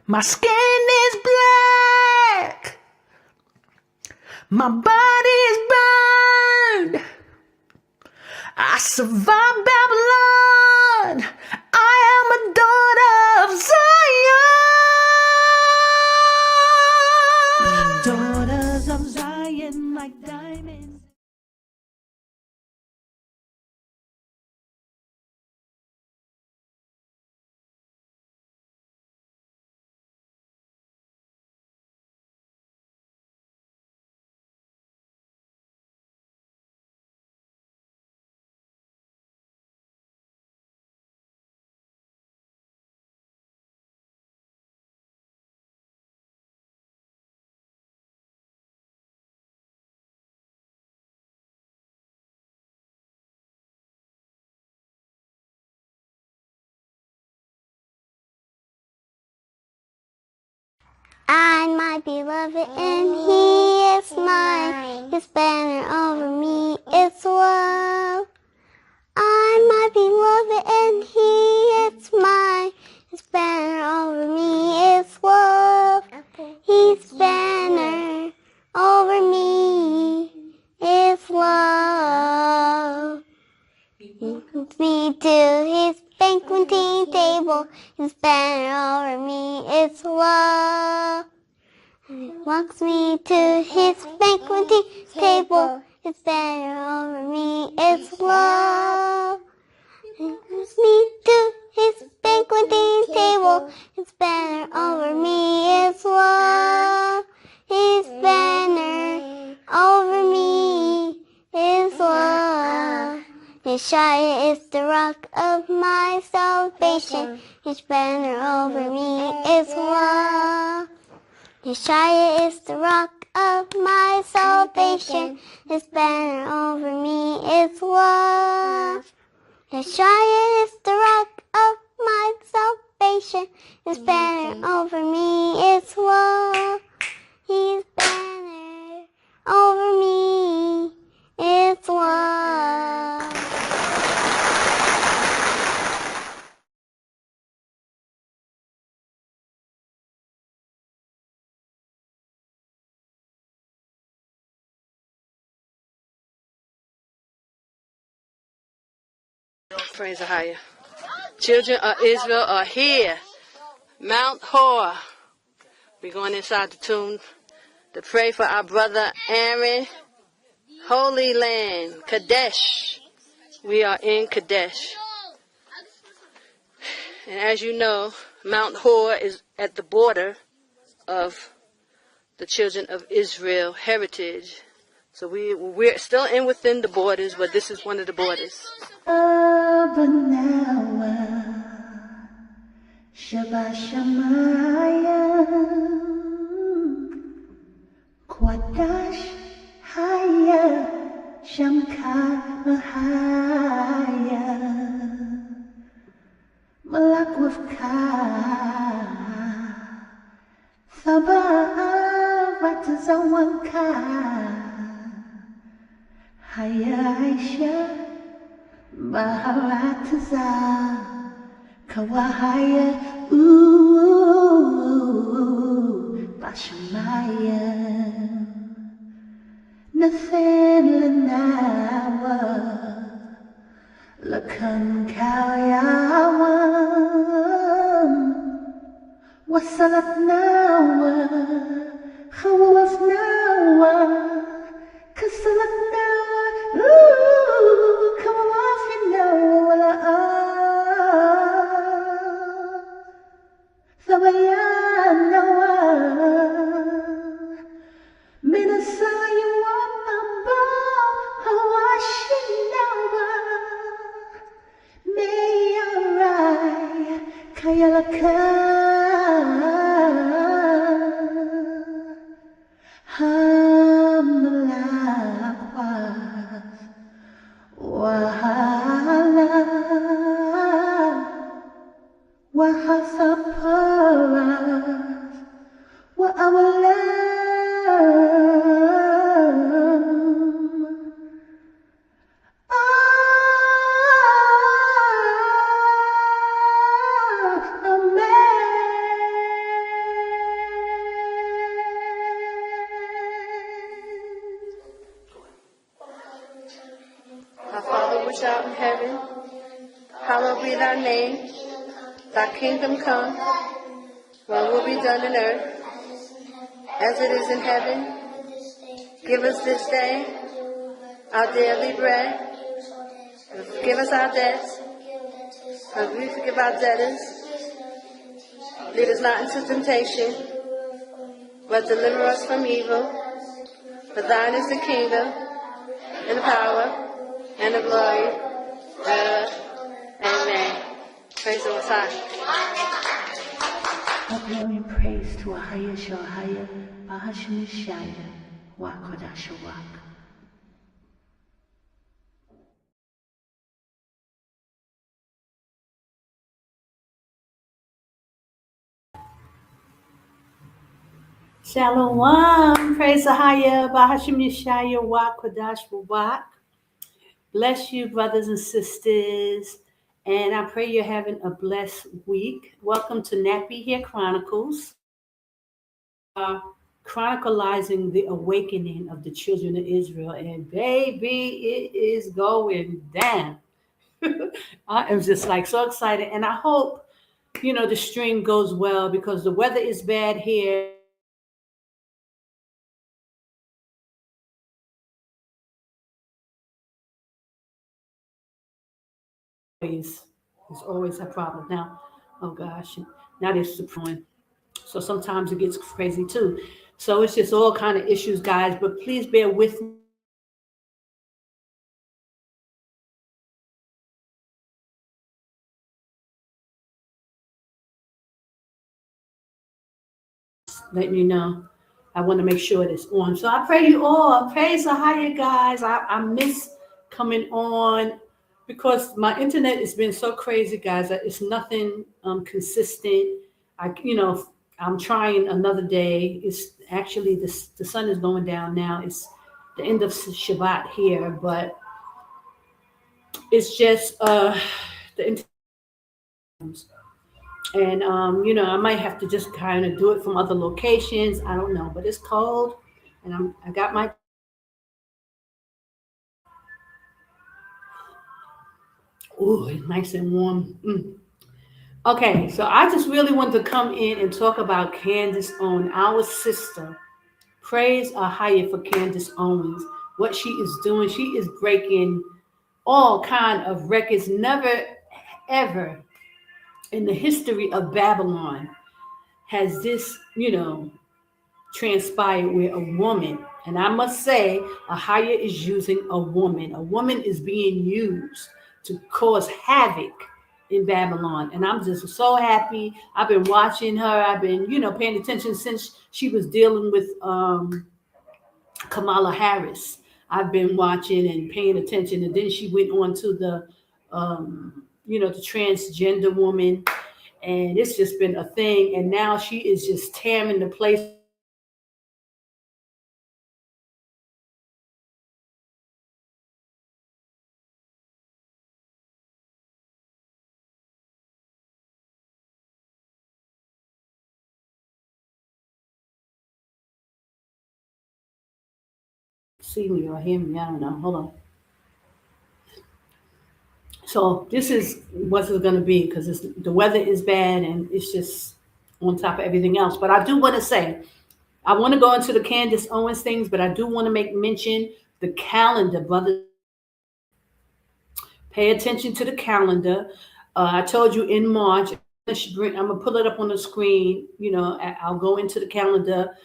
My skin is black. My body is burned. I survived Babylon. I am a daughter of Zion. Daughters of Zion like diamonds. I'm my beloved and he is mine. His banner over me is love. I'm my beloved and he is mine. His banner over me is love. His banner over me is love. He brings me to his banqueting table. His banner over me is love. He walks me to his banqueting table. His banner over me is love. He brings me to his banqueting table. His banner over me is love. His banner over me is love. Yashaya is the rock of my salvation. His banner over me is love. Yashaya is the rock of my salvation. His banner over me is love. Yashaya is the rock of my salvation. His banner over me is love. His banner over me is love. Praise AHAYAH. Children of Israel are here. Mount Hor. We're going inside the tomb to pray for our brother Ammon. Holy land, Qadash. We are in Qadash. And as you know, Mount Hor is at the border of the children of Israel heritage. So we're still within the borders, but this is one of the borders. Qadash, AHAYAH, sham, AHAYAH, Malak with Ka, Sabah, Zawanka, Hayasha, Baharataza, Kawahaya, Bashamaya, Nathan Lanawa, Lakan Kayawan, Wasalat Nawa, Khawaf Nawa, Kasalat Nawa, Kawaf Nawa, Thabayan Nawa, Minasaya Wapamba, Hawashin Nawa, Mayarai, Kayalaka, Hamlakwa, Wahala, Wahasapara, Wa'awalam. Amen. which art in heaven, hallowed be thy name. Thy kingdom come, thy will be done on earth, as it is in heaven. Give us this day our daily bread. And forgive us our debts, as we forgive our debtors. Lead us not into temptation, but deliver us from evil. For thine is the kingdom, and the power, and the glory. Amen. Praise the Most High. All glory and praise to AHAYAH, Yashaya, Qadash, Rawach. Shalom, praise AHAYAH, Yashaya, Qadash, Rawach. Bless you, brothers and sisters, and I pray you're having a blessed week. Welcome to Nappy Here Chronicles, chronicalizing the awakening of the children of Israel, and baby, it is going down. I am just like so excited, and I hope the stream goes well because the weather is bad here. It's always a problem now. Oh gosh, now there's the point. So sometimes it gets crazy too. So it's just all kind of issues, guys. But please bear with me. Let me know. I want to make sure it's on. So I pray you all. Praise AHAYAH, guys. I miss coming on because my internet has been so crazy, guys. It's nothing consistent. I'm trying another day. It's actually the sun is going down now. It's the end of Shabbat here, but it's just the internet. And I might have to just kind of do it from other locations. I don't know, but it's cold, and I got my. Ooh, it's nice and warm. Okay, so I just really want to come in and talk about Candace Owens, our sister. Praise AHAYAH for Candace Owens. What she is doing, she is breaking all kind of records. Never, ever in the history of Babylon has this, transpired where a woman, and I must say, AHAYAH is using a woman. A woman is being used to cause havoc in Babylon. And I'm just so happy. I've been watching her. I've been, paying attention since she was dealing with Kamala Harris. I've been watching and paying attention. And then she went on to the transgender woman. And it's just been a thing. And now she is just tearing the place. See me or hear me, I don't know. Hold on. So this is what it's going to be because the weather is bad and it's just on top of everything else. But I do want to say, I want to go into the Candace Owens things, but I do want to make mention the calendar, brother. Pay attention to the calendar. I told you in March, I'm going to pull it up on the screen. I'll go into the calendar.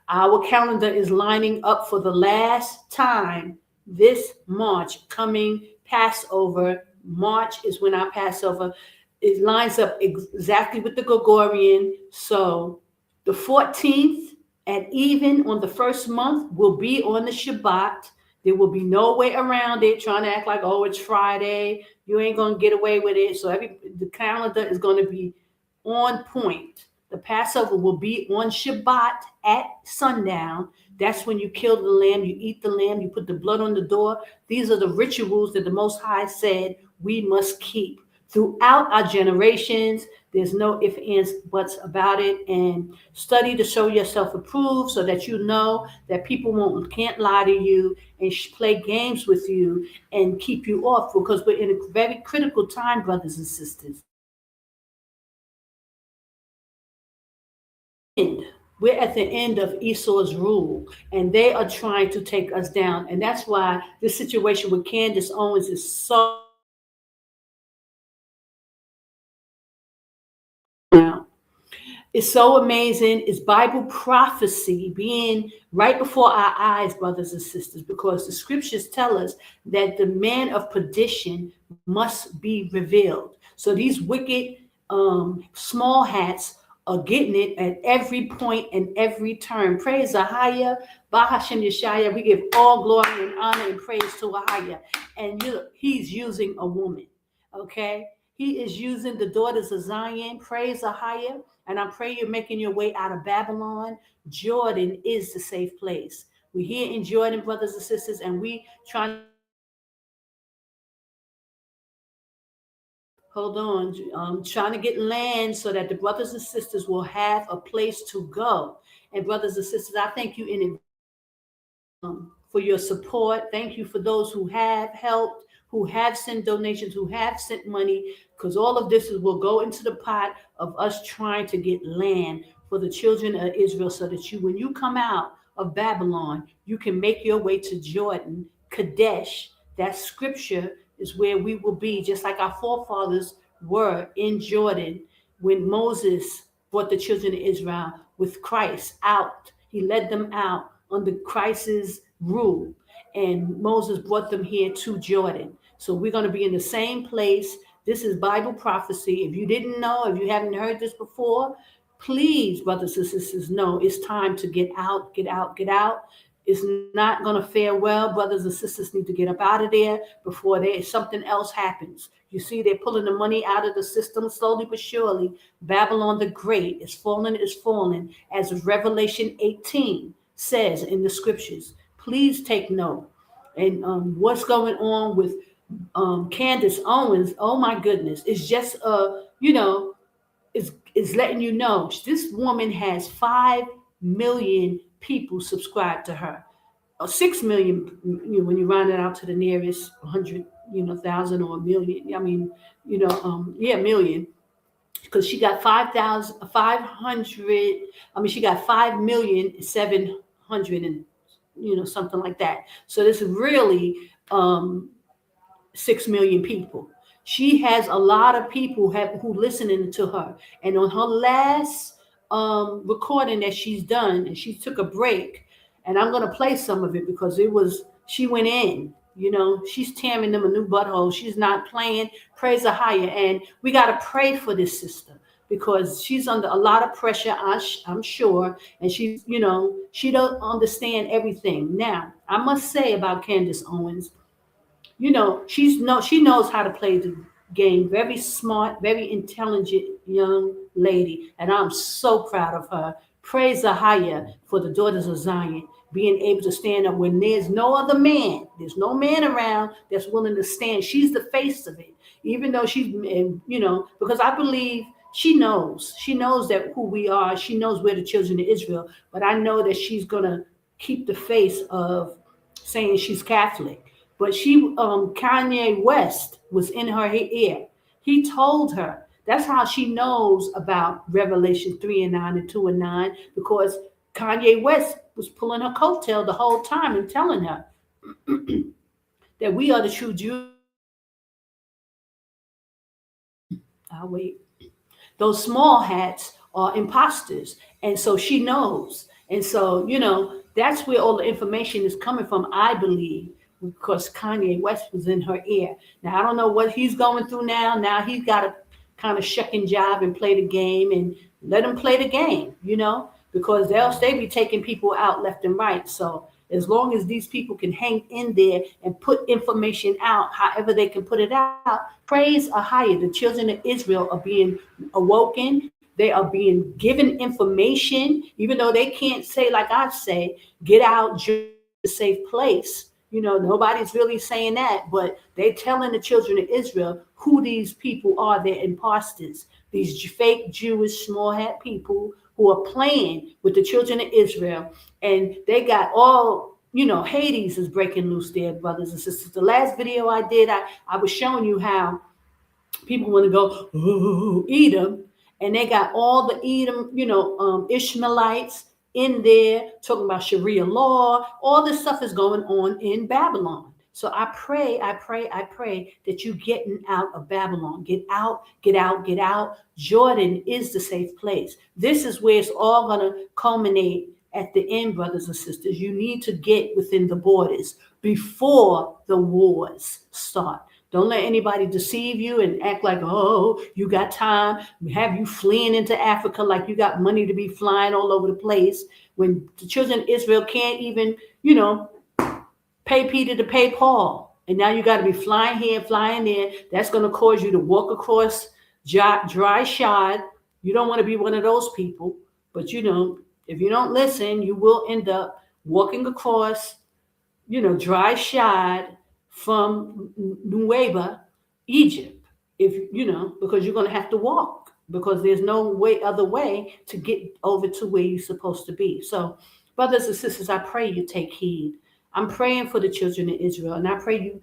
Our calendar is lining up for the last time this March, coming Passover. March is when our Passover, it lines up exactly with the Gregorian. So the 14th at even on the first month will be on the Shabbat. There will be no way around it, trying to act like, oh, it's Friday. You ain't going to get away with it. So the calendar is going to be on point. The Passover will be on Shabbat at sundown. That's when you kill the lamb, you eat the lamb, you put the blood on the door. These are the rituals that the Most High said we must keep throughout our generations. There's no ifs, ands, buts about it. And study to show yourself approved so that you know that people can't lie to you and play games with you and keep you off, because we're in a very critical time, brothers and sisters. We're at the end of Esau's rule, and they are trying to take us down. And that's why this situation with Candace Owens is so now. It's so amazing. It's Bible prophecy being right before our eyes, brothers and sisters, because the scriptures tell us that the man of perdition must be revealed. So these wicked small hats are getting it at every point and every turn. Praise AHAYAH, Bahashem Yashaya. We give all glory and honor and praise to AHAYAH. And he's using a woman, okay? He is using the daughters of Zion. Praise AHAYAH. And I pray you're making your way out of Babylon. Jordan is the safe place. We're here in Jordan, brothers and sisters, and we trying. Hold on, trying to get land so that the brothers and sisters will have a place to go. And brothers and sisters, I thank you in for your support. Thank you for those who have helped, who have sent donations, who have sent money, because all of this will go into the pot of us trying to get land for the children of Israel, so that when you come out of Babylon, you can make your way to Jordan, Qadash. That scripture is where we will be, just like our forefathers were in Jordan when Moses brought the children of Israel with Christ out. He led them out under Christ's rule, and Moses brought them here to Jordan. So we're going to be in the same place. This is Bible prophecy. If you didn't know, if you haven't heard this before, please, brothers and sisters, know it's time to get out, get out, get out. It's not going to fare well. Brothers and sisters need to get up out of there before something else happens. You see, they're pulling the money out of the system slowly but surely. Babylon the Great is falling, as Revelation 18 says in the scriptures. Please take note. And what's going on with Candace Owens? Oh my goodness! It's just is letting you know this woman has 5 million people subscribed to her. 6 million, when you round it out to the nearest 100, thousand or a million. I mean, million, because she got 5,500. I mean, she got 5,700,000 and something like that. So this is really 6 million people. She has a lot of people who listening to her. And on her last recording that she's done, and she took a break, and I'm going to play some of it because she went in. She's tearing them a new butthole. She's not playing. Praise AHAYAH. And we got to pray for this sister, because she's under a lot of pressure, I'm sure. And she don't understand everything. Now, I must say about Candace Owens, she knows how to play the game. Very smart, very intelligent young lady. And I'm so proud of her. Praise AHAYAH for the daughters of Zion being able to stand up when there's no other man. There's no man around that's willing to stand. She's the face of it. Even though because I believe she knows that who we are. She knows we're the children of Israel. But I know that she's going to keep the face of saying she's Catholic. But Kanye West was in her ear. He told her. That's how she knows about Revelation 3:9 and 2:9, because Kanye West was pulling her coattail the whole time and telling her that we are the true Jews. I'll wait. Those small hats are imposters. And so she knows. And so, that's where all the information is coming from, I believe, because Kanye West was in her ear. Now, I don't know what he's going through now. Now he's got to kind of shuck and jive and play the game, and let him play the game, because they be taking people out left and right. So as long as these people can hang in there and put information out, however they can put it out, praise AHAYAH. The children of Israel are being awoken. They are being given information, even though they can't say, like I say, get out, a safe place. Nobody's really saying that, but they're telling the children of Israel who these people are. They're imposters, these fake Jewish small hat people who are playing with the children of Israel. And they got all, Hades is breaking loose there, brothers and sisters. The last video I did, I was showing you how people want to go, oh, Edom, and they got all the Edom, Ishmaelites in there talking about Sharia law. All this stuff is going on in Babylon. So I pray that you getting out of Babylon. Get out, get out, get out. Jordan is the safe place. This is where it's all going to culminate at the end, brothers and sisters. You need to get within the borders before the wars start. Don't let anybody deceive you and act like, oh, you got time, have you fleeing into Africa like you got money to be flying all over the place, when the children of Israel can't even, pay Peter to pay Paul. And now you got to be flying here, flying there. That's going to cause you to walk across dry shod. You don't want to be one of those people. But, if you don't listen, you will end up walking across, dry shod from Nueva, Egypt, because you're going to have to walk, because there's no other way to get over to where you're supposed to be. So, brothers and sisters, I pray you take heed. I'm praying for the children of Israel, and I pray you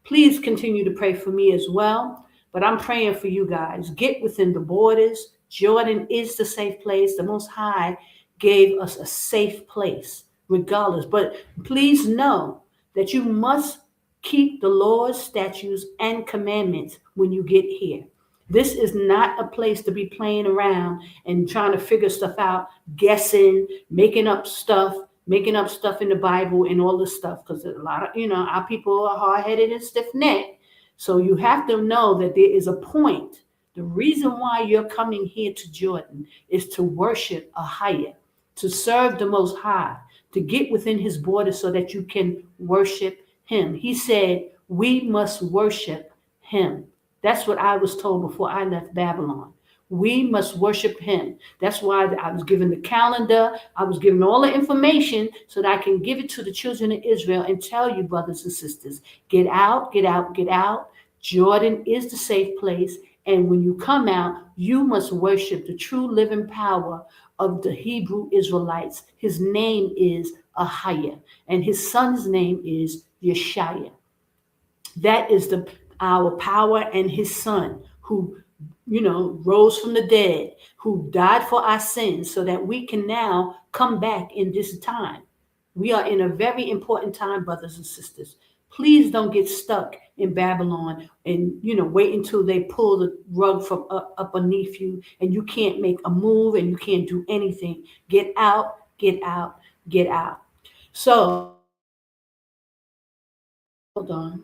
please continue to pray for me as well. But I'm praying for you guys. Get within the borders. Jordan is the safe place. The Most High gave us a safe place, regardless. But please know that you must keep the laws, statutes, and commandments when you get here. This is not a place to be playing around and trying to figure stuff out, guessing, making up stuff in the Bible and all this stuff. Because a lot of, our people are hard-headed and stiff-necked. So you have to know that there is a point. The reason why you're coming here to Jordan is to worship AHAYAH, to serve the Most High, to get within his borders so that you can worship him. He said, we must worship him. That's what I was told before I left Babylon. We must worship him. That's why I was given the calendar. I was given all the information so that I can give it to the children of Israel and tell you, brothers and sisters, get out, get out, get out. Jordan is the safe place. And when you come out, you must worship the true living power of the Hebrew Israelites. His name is AHAYAH, and his son's name is Yashaya. That is our power, and his son who, rose from the dead, who died for our sins so that we can now come back in this time. We are in a very important time, brothers and sisters. Please don't get stuck in Babylon and, wait until they pull the rug from up beneath you and you can't make a move and you can't do anything. Get out, get out, get out. So, hold on.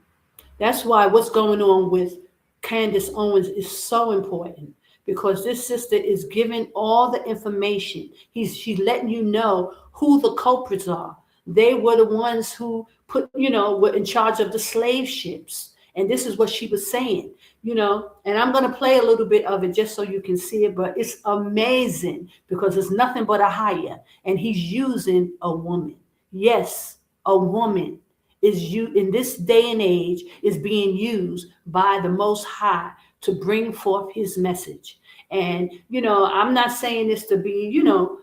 That's why what's going on with Candace Owens is so important, because this sister is giving all the information. She's letting you know who the culprits are. They were the ones who were in charge of the slave ships. And this is what she was saying, and I'm going to play a little bit of it just so you can see it. But it's amazing because it's nothing but AHAYAH, and he's using a woman. Yes, a woman is in this day and age is being used by the Most High to bring forth his message. And, I'm not saying this to be,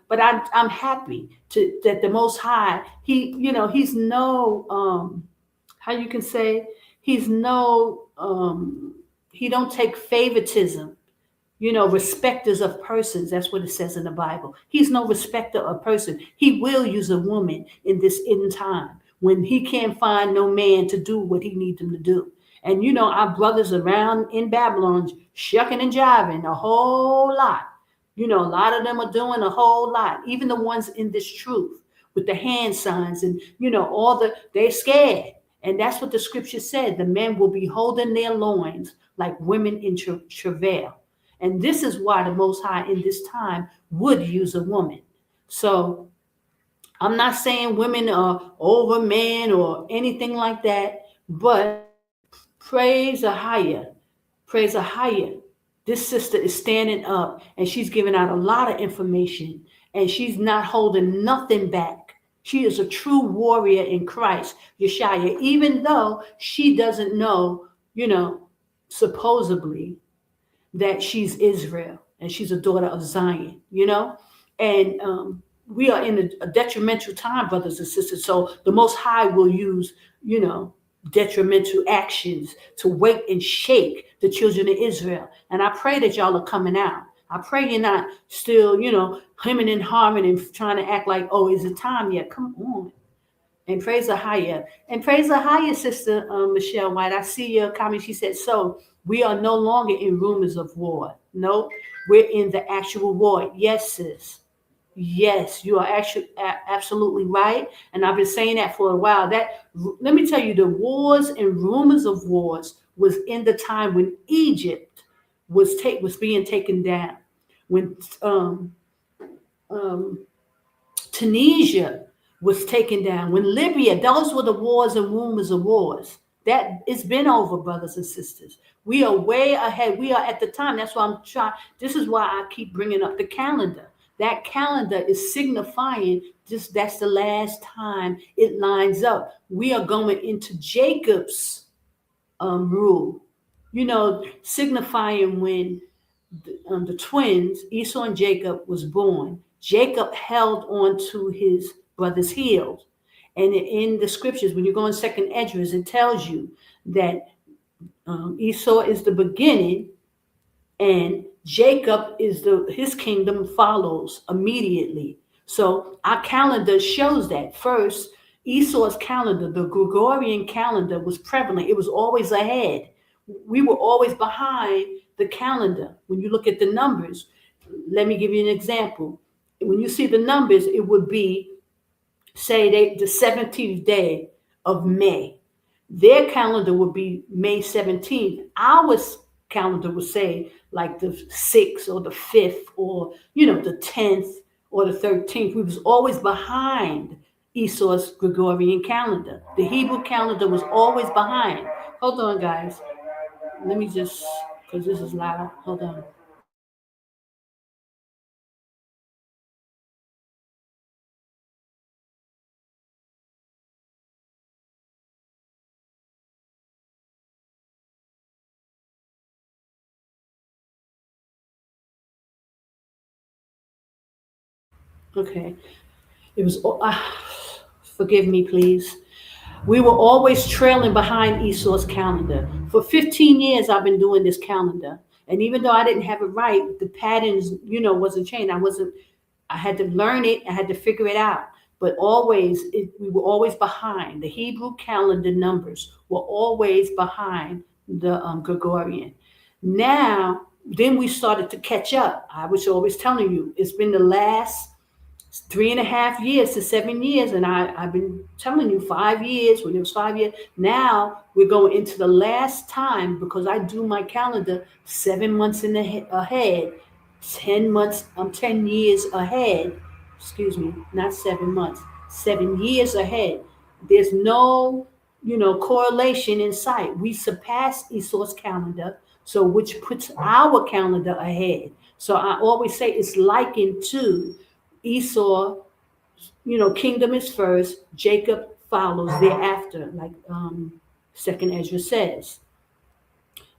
but I'm happy that the Most High, he's no, how you can say, he's no, he don't take favoritism, respecters of persons. That's what it says in the Bible. He's no respecter of person. He will use a woman in this end time when he can't find no man to do what he needs him to do. And, our brothers around in Babylon shucking and jiving a whole lot. A lot of them are doing a whole lot. Even the ones in this truth with the hand signs and, they're scared. And that's what the scripture said. The men will be holding their loins like women in travail. And this is why the Most High in this time would use a woman. So I'm not saying women are over men or anything like that, but praise AHAYAH. Praise AHAYAH. This sister is standing up and she's giving out a lot of information, and she's not holding nothing back. She is a true warrior in Christ, Yashaya, even though she doesn't know, you know, supposedly that she's Israel and she's a daughter of Zion, you know? And we are in a detrimental time, brothers and sisters. So the Most High will use, you know, detrimental actions to wake and shake the children of Israel. And I pray that y'all are coming out. I pray you're not still, you know, hemming and hawing and trying to act like, oh, is it time yet? Come on. And praise AHAYAH. And praise AHAYAH, Sister Michelle White. I see your comment. She said, so we are no longer in rumors of war. No, we're in the actual war. Yes, sis. Yes, you are actually absolutely right. And I've been saying that for a while. That, let me tell you, the wars and rumors of wars was in the time when Egypt was being taken down. When um, Tunisia was taken down, when Libya, those were the wars and rumors of wars. That it's been over, brothers and sisters. We are way ahead. We are at the time. That's why I'm trying. This is why I keep bringing up the calendar. That calendar is signifying just that's the last time it lines up. We are going into Jacob's rule, you know, signifying when the twins, Esau and Jacob, was born. Jacob held on to his brother's heels. And in the scriptures, when you go in Second Esdras, it tells you that Esau is the beginning, and Jacob is his kingdom follows immediately. So our calendar shows that. First, Esau's calendar, the Gregorian calendar, was prevalent. It was always ahead. We were always behind the calendar. When you look at the numbers, let me give you an example. When you see the numbers, it would be, say, the 17th day of May. Their calendar would be May 17th. Our calendar would say like the 6th or the 5th or, you know, the 10th or the 13th. We was always behind Esau's Gregorian calendar. The Hebrew calendar was always behind. Hold on, guys. Let me just, because this is loud. Hold on. Okay. It was, forgive me, please. We were always trailing behind Esau's calendar. For 15 years, I've been doing this calendar. And even though I didn't have it right, the patterns, you know, wasn't changed. I had to learn it. I had to figure it out. But always, we were always behind. The Hebrew calendar numbers were always behind the Gregorian. Now, then we started to catch up. I was always telling you, it's been the last 3.5 years to 7 years, and I've been telling you 5 years. When it was 5 years, now we're going into the last time, because I do my calendar 7 months ahead, 10 months. I'm 10 years ahead. Excuse me, not 7 months, 7 years ahead. There's no, you know, correlation in sight. We surpassed Esau's calendar, so which puts our calendar ahead. So I always say it's likened to Esau, you know, kingdom is first, Jacob follows thereafter, like Second Ezra says.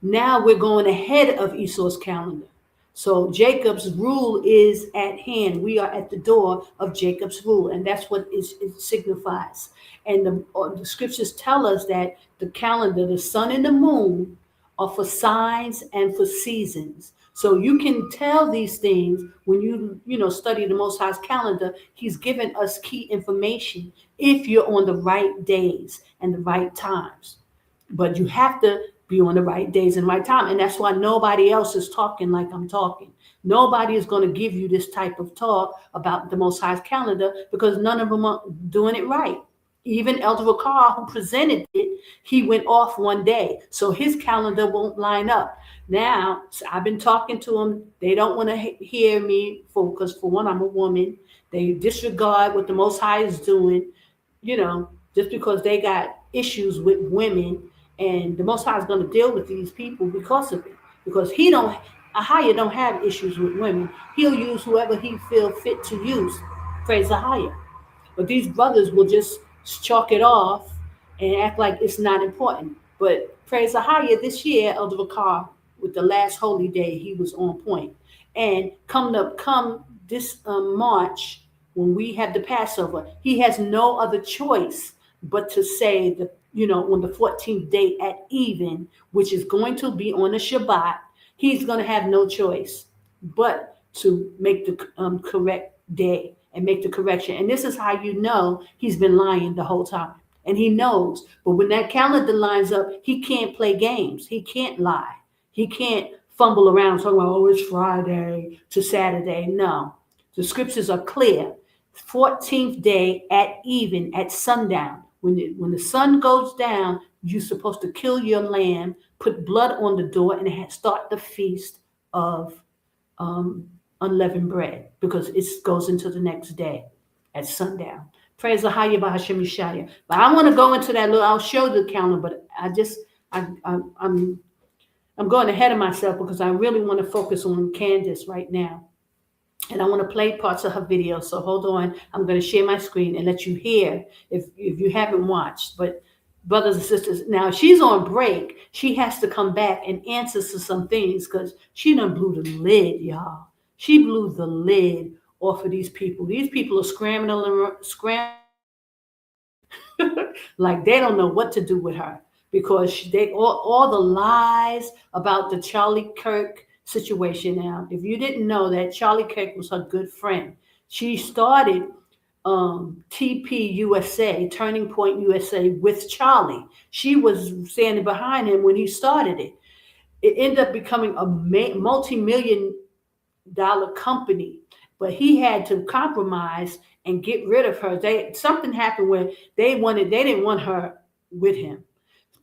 Now we're going ahead of Esau's calendar. So Jacob's rule is at hand. We are at the door of Jacob's rule, and that's what it signifies. And the scriptures tell us that the calendar, the sun and the moon, are for signs and for seasons. So you can tell these things when you know, study the Most High's calendar. He's given us key information if you're on the right days and the right times. But you have to be on the right days and right time. And that's why nobody else is talking like I'm talking. Nobody is going to give you this type of talk about the Most High's calendar, because none of them are doing it right. Even Elder Ricard, who presented it, he went off one day. So his calendar won't line up. Now, I've been talking to them. They don't want to hear me because, for one, I'm a woman. They disregard what the Most High is doing, you know, just because they got issues with women. And the Most High is going to deal with these people because of it. Because AHAYAH don't have issues with women. He'll use whoever he feel fit to use. Praise AHAYAH. But these brothers will just chalk it off and act like it's not important. But praise AHAYAH, this year, Elder Vakar, with the last holy day, he was on point. And come this March, when we have the Passover, he has no other choice but to say on the 14th day at even, which is going to be on a Shabbat. He's going to have no choice but to make the correct day and make the correction. And this is how you know he's been lying the whole time. And he knows. But when that calendar lines up, he can't play games. He can't lie. He can't fumble around talking about, oh, it's Friday to Saturday. No. The scriptures are clear. 14th day at even, at sundown. When the sun goes down, you're supposed to kill your lamb, put blood on the door, and start the feast of unleavened bread, because it goes into the next day at sundown. Praise AHAYAH by Hashem Yashaya. But I want to go into that little. I'll show the calendar, but I'm going ahead of myself because I really want to focus on Candace right now. And I want to play parts of her video. So hold on. I'm going to share my screen and let you hear if you haven't watched. But brothers and sisters, now she's on break. She has to come back and answer to some things because she done blew the lid, y'all. She blew the lid off of these people. These people are scrambling like they don't know what to do with her because all the lies about the Charlie Kirk situation. Now, if you didn't know that, Charlie Kirk was her good friend. She started TP USA, Turning Point USA, with Charlie. She was standing behind him when he started it. It ended up becoming a multi-million-dollar company, but he had to compromise and get rid of her. Something happened where they didn't want her with him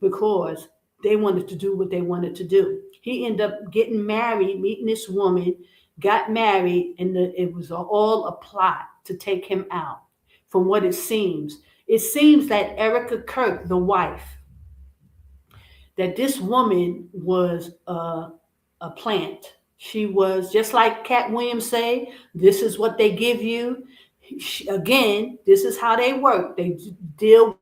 because they wanted to do what they wanted to do. He ended up getting married, meeting this woman, got married, and it was all a plot to take him out. From what it seems that Erica Kirk, the wife, that this woman was a plant. She was, just like Cat Williams say, this is what they give you. Again, this is how they work. They deal with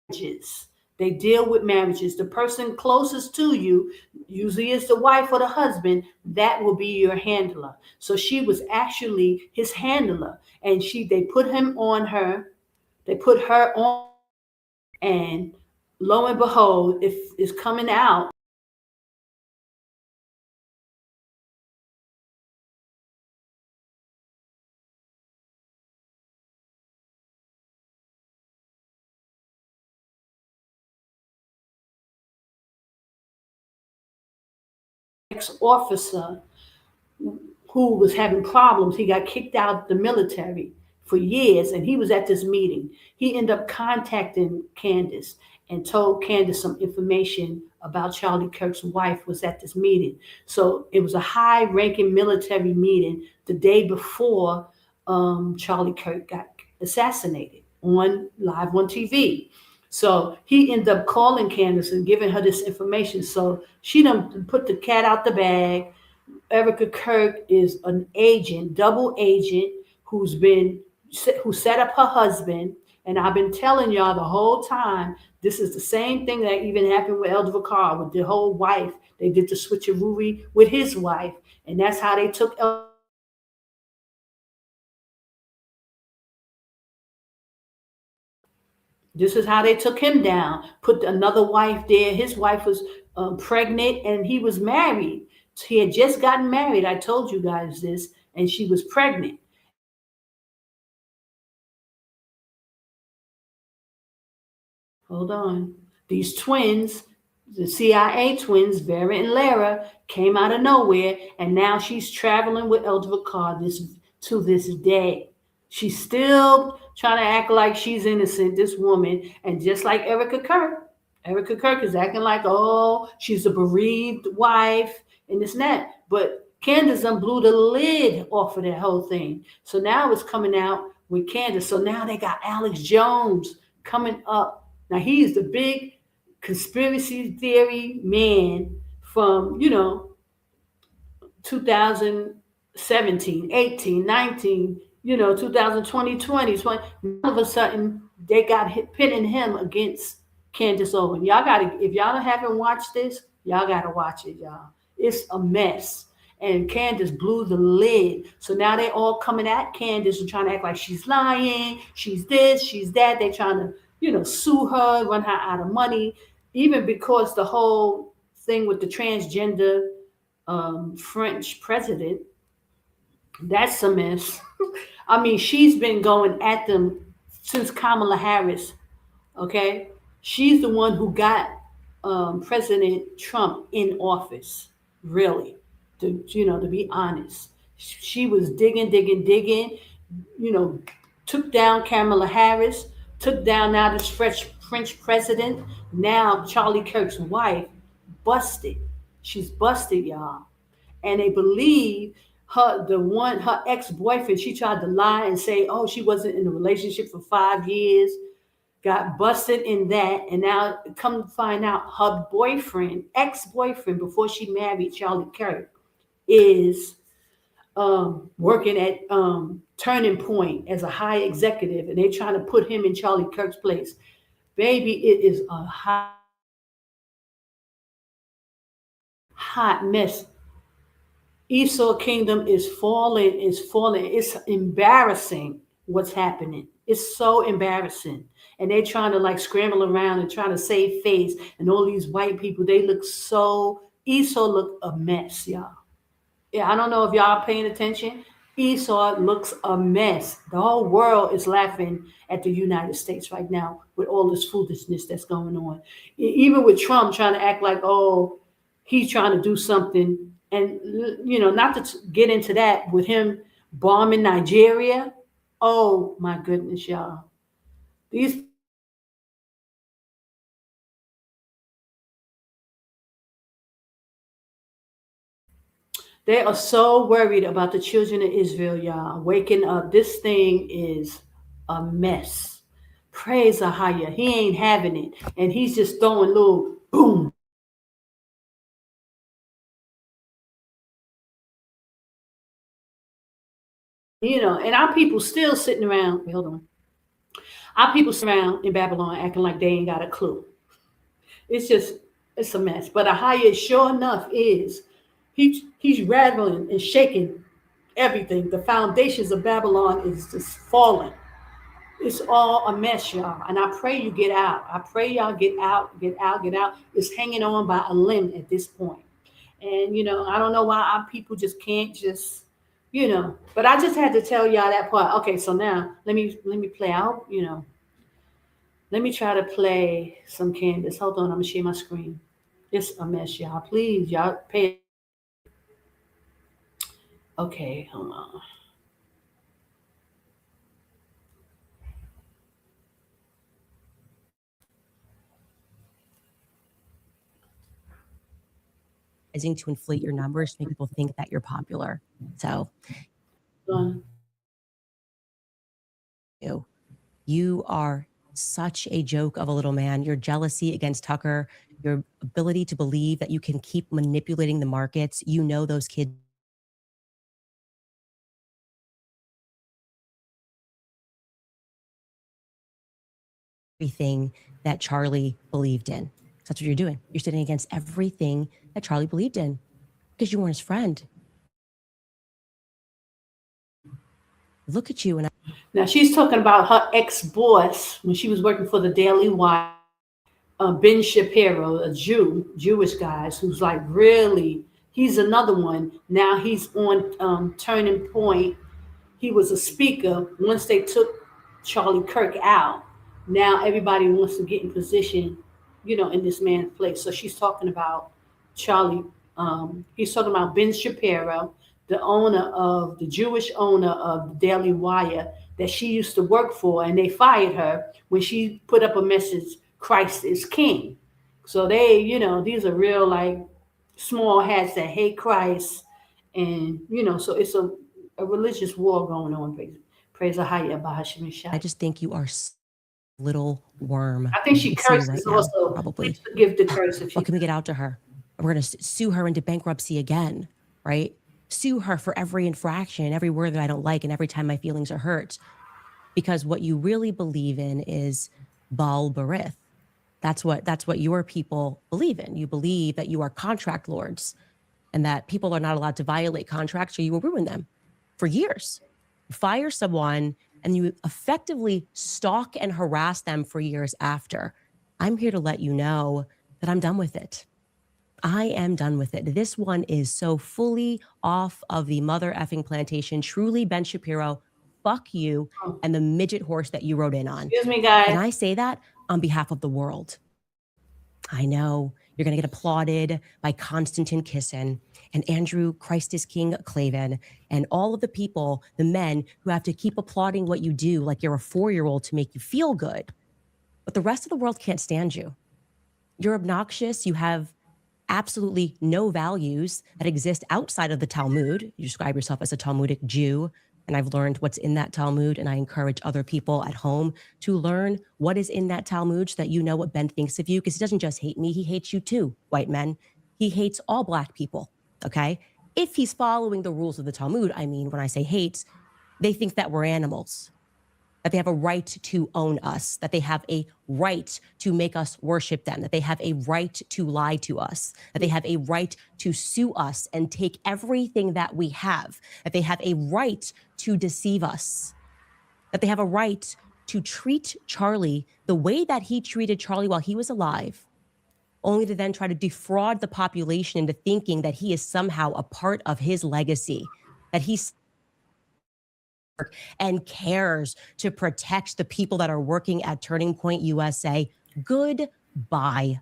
marriages. They deal with marriages. The person closest to you usually is the wife or the husband. That will be your handler. So she was actually his handler, and they put him on her. They put her on, and lo and behold, it's coming out. Ex-officer who was having problems. He got kicked out of the military for years, and he was at this meeting. He ended up contacting Candace and told Candace some information about Charlie Kirk's wife was at this meeting. So it was a high-ranking military meeting the day before Charlie Kirk got assassinated live on TV. So he ended up calling Candace and giving her this information. So she done put the cat out the bag. Erica Kirk is an agent, double agent, who set up her husband. And I've been telling y'all the whole time, this is the same thing that even happened with Elder Vakar, with the whole wife. They did the switcheroo with his wife. And that's how they took This is how they took him down. Put another wife there. His wife was pregnant and he was married. He had just gotten married. I told you guys this. And she was pregnant. Hold on. These twins, the CIA twins, Vera and Lara, came out of nowhere. And now she's traveling with Elder Vakar to this day. She's still trying to act like she's innocent, this woman. And just like Erica Kirk is acting like, oh, she's a bereaved wife and this and that. But Candace blew the lid off of that whole thing. So now it's coming out with Candace. So now they got Alex Jones coming up. Now he's the big conspiracy theory man from, 2017, 18, 19, 2020, 2020. All of a sudden, they got pitting him against Candace Owens. Y'all got to, if y'all haven't watched this, y'all got to watch it, y'all. It's a mess. And Candace blew the lid. So now they all coming at Candace and trying to act like she's lying, she's this, she's that. They trying to, sue her, run her out of money, even because the whole thing with the transgender French president, that's a mess. I mean, she's been going at them since Kamala Harris. Okay, she's the one who got President Trump in office. Really, to be honest, she was digging, digging, digging. You know, took down Kamala Harris, took down now this French president. Now Charlie Kirk's wife busted. She's busted, y'all, and they believe her ex-boyfriend, she tried to lie and say, oh, she wasn't in a relationship for 5 years, got busted in that, and now come to find out her boyfriend, ex-boyfriend, before she married Charlie Kirk, is working at Turning Point as a high executive, and they're trying to put him in Charlie Kirk's place. Baby, it is a hot mess. Esau kingdom is falling, is falling. It's embarrassing what's happening. It's so embarrassing. And they're trying to like scramble around and trying to save face. And all these white people, they look so, Esau look a mess, y'all. Yeah, I don't know if y'all are paying attention. Esau looks a mess. The whole world is laughing at the United States right now with all this foolishness that's going on. Even with Trump trying to act like, oh, he's trying to do something. And, not to get into that with him bombing Nigeria. Oh, my goodness, y'all. These They are so worried about the children of Israel, y'all. Waking up. This thing is a mess. Praise AHAYAH. He ain't having it. And he's just throwing little boom. And our people still sitting around. Wait, hold on. Our people sitting around in Babylon acting like they ain't got a clue. It's a mess. But AHAYAH, sure enough, he's rattling and shaking everything. The foundations of Babylon is just falling. It's all a mess, y'all. And I pray you get out. I pray y'all get out, get out, get out. It's hanging on by a limb at this point. And I don't know why our people just can't but I just had to tell y'all that part. Okay, so now let me play out, let me try to play some Candace. Hold on, I'm gonna share my screen. It's a mess, y'all. Please, y'all pay. Okay, hold on. To inflate your numbers to make people think that you're popular. So you are such a joke of a little man. Your jealousy against Tucker, your ability to believe that you can keep manipulating the markets. Those kids everything that Charlie believed in. That's what you're doing. You're sitting against everything that Charlie believed in because you weren't his friend. Look at you. And now she's talking about her ex-boss when she was working for the Daily Wire, Ben Shapiro, a Jewish guy, who's like really, he's another one. Now he's on Turning Point. He was a speaker. Once they took Charlie Kirk out, now everybody wants to get in position, in this man's place. So she's talking about Charlie. He's talking about Ben Shapiro, the Jewish owner of the Daily Wire that she used to work for, and they fired her when she put up a message, Christ is King. So these are real like small hats that hate Christ, and so it's a religious war going on. Praise AHAYAH, Bahashim Shai. I just think you are little worm. I think she curses right also. now, probably. Please forgive the curse. What can we get out to her? We're going to sue her into bankruptcy again, right? sue her for every infraction, every word that I don't like, and every time my feelings are hurt. Because what you really believe in is Baal Berith. That's what your people believe in. You believe that you are contract lords and that people are not allowed to violate contracts or you will ruin them for years. You fire someone and you effectively stalk and harass them for years after. I'm here to let you know that I'm done with it. I am done with it. This one is so fully off of the mother effing plantation. Truly, Ben Shapiro, fuck you and the midget horse that you rode in on. Excuse me, guys. And I say that on behalf of the world. I know you're going to get applauded by Konstantin Kisin and Andrew Christ is King Clavin and all of the people, the men who have to keep applauding what you do like you're a 4-year-old to make you feel good. But the rest of the world can't stand you. You're obnoxious. You have absolutely no values that exist outside of the Talmud. You describe yourself as a Talmudic Jew, and I've learned what's in that Talmud, and I encourage other people at home to learn what is in that Talmud so that you know what Ben thinks of you, because he doesn't just hate me, he hates you too, white men. He hates all Black people, okay? If he's following the rules of the Talmud, I mean, when I say hates, they think that we're animals, that they have a right to own us, that they have a right to make us worship them, that they have a right to lie to us, that they have a right to sue us and take everything that we have, that they have a right to deceive us, that they have a right to treat Charlie the way that he treated Charlie while he was alive, only to then try to defraud the population into thinking that he is somehow a part of his legacy, that he's and cares to protect the people that are working at Turning Point USA. Goodbye.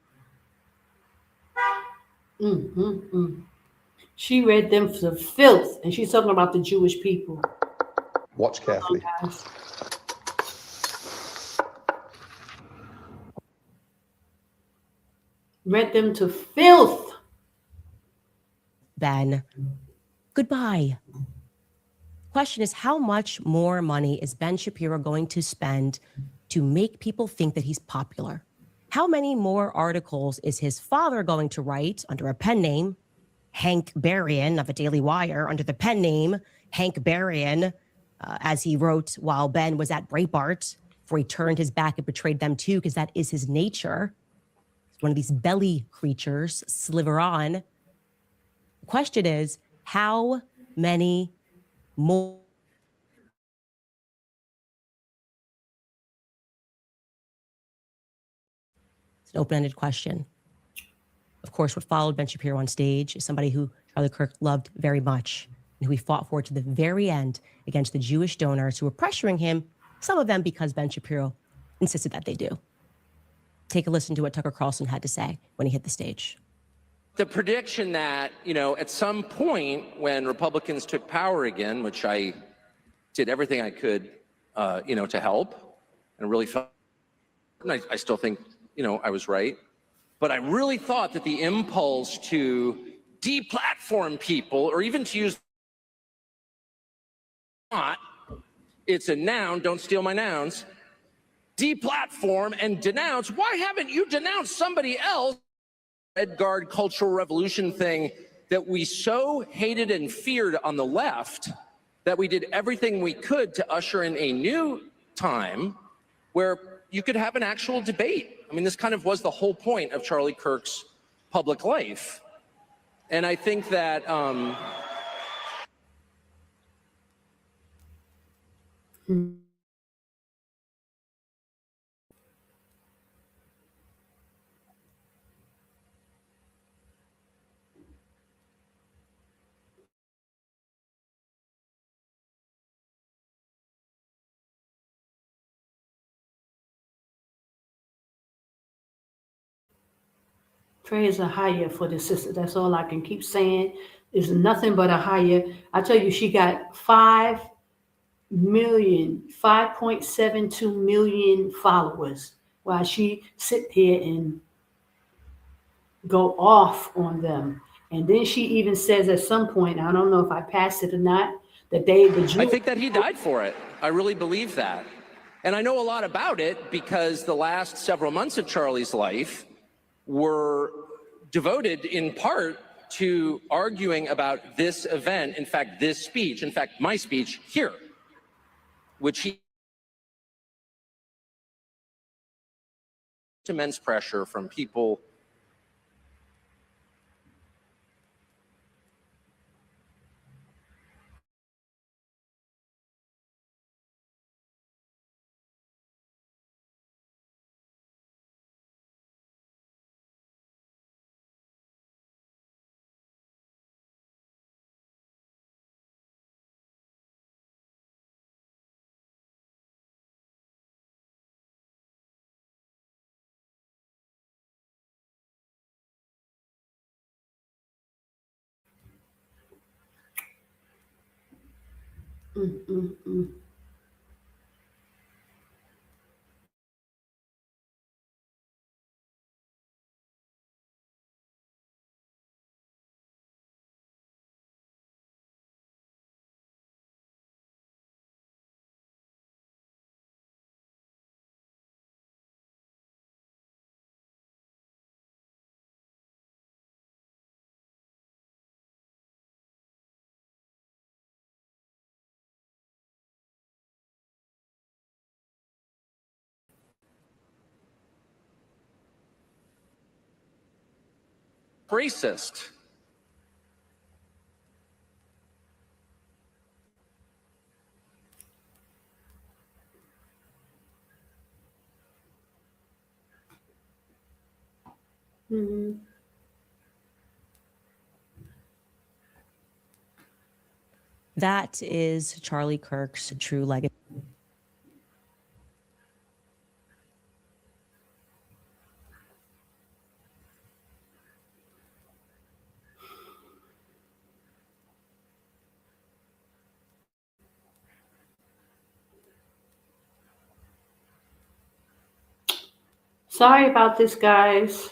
She read them for filth, and she's talking about the Jewish people. Watch carefully. Read them to filth. Ben, goodbye. Question is, how much more money is Ben Shapiro going to spend to make people think that he's popular? How many more articles is his father going to write under a pen name, Hank Berrien of the Daily Wire, under the pen name Hank Berrien, as he wrote while Ben was at Breitbart, before he turned his back and betrayed them too, because that is his nature. He's one of these belly creatures, sliver on. The question is, how many more? It's an open-ended question. Of course, what followed Ben Shapiro on stage is somebody who Charlie Kirk loved very much and who he fought for to the very end against the Jewish donors who were pressuring him, some of them because Ben Shapiro insisted that they do. Take a listen to what Tucker Carlson had to say when he hit the stage. The prediction that, at some point when Republicans took power again, which I did everything I could, to help, and really felt, and I still think, I was right. But I really thought that the impulse to deplatform people, or even to use not, it's a noun, don't steal my nouns, deplatform and denounce. Why haven't you denounced somebody else? Red Guard Cultural Revolution thing that we so hated and feared on the left that we did everything we could to usher in a new time where you could have an actual debate. I mean, this kind of was the whole point of Charlie Kirk's public life. And I think that Praise AHAYAH for the sister. That's all I can keep saying. Is nothing but AHAYAH. I tell you, she got 5.72 million followers while she sit here and go off on them. And then she even says at some point, I don't know if I passed it or not, that the Jews. I think that he died for it. I really believe that. And I know a lot about it because the last several months of Charlie's life were devoted in part to arguing about this event, in fact, this speech, in fact, my speech here, which he immense pressure from people racist. Mm-hmm. That is Charlie Kirk's true legacy. Sorry about this, guys.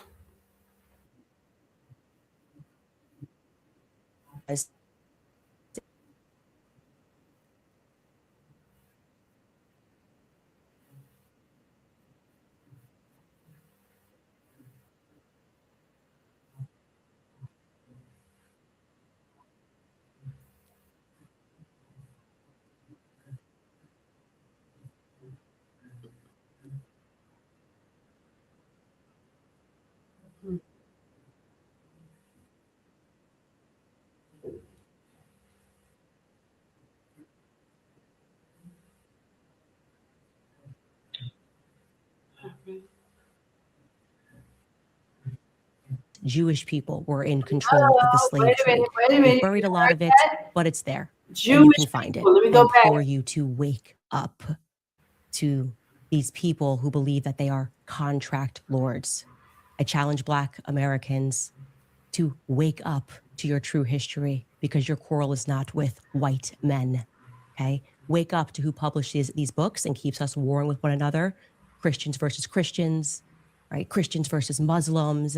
Jewish people were in control of the slave trade. Wait a minute. They buried a lot of it, but it's there. Jewish and you can find people. it. Let me I go back. implore you to wake up to these people who believe that they are contract lords. I challenge Black Americans to wake up to your true history, because your quarrel is not with white men, okay? Wake up to who publishes these books and keeps us warring with one another. Christians versus Christians, right? Christians versus Muslims.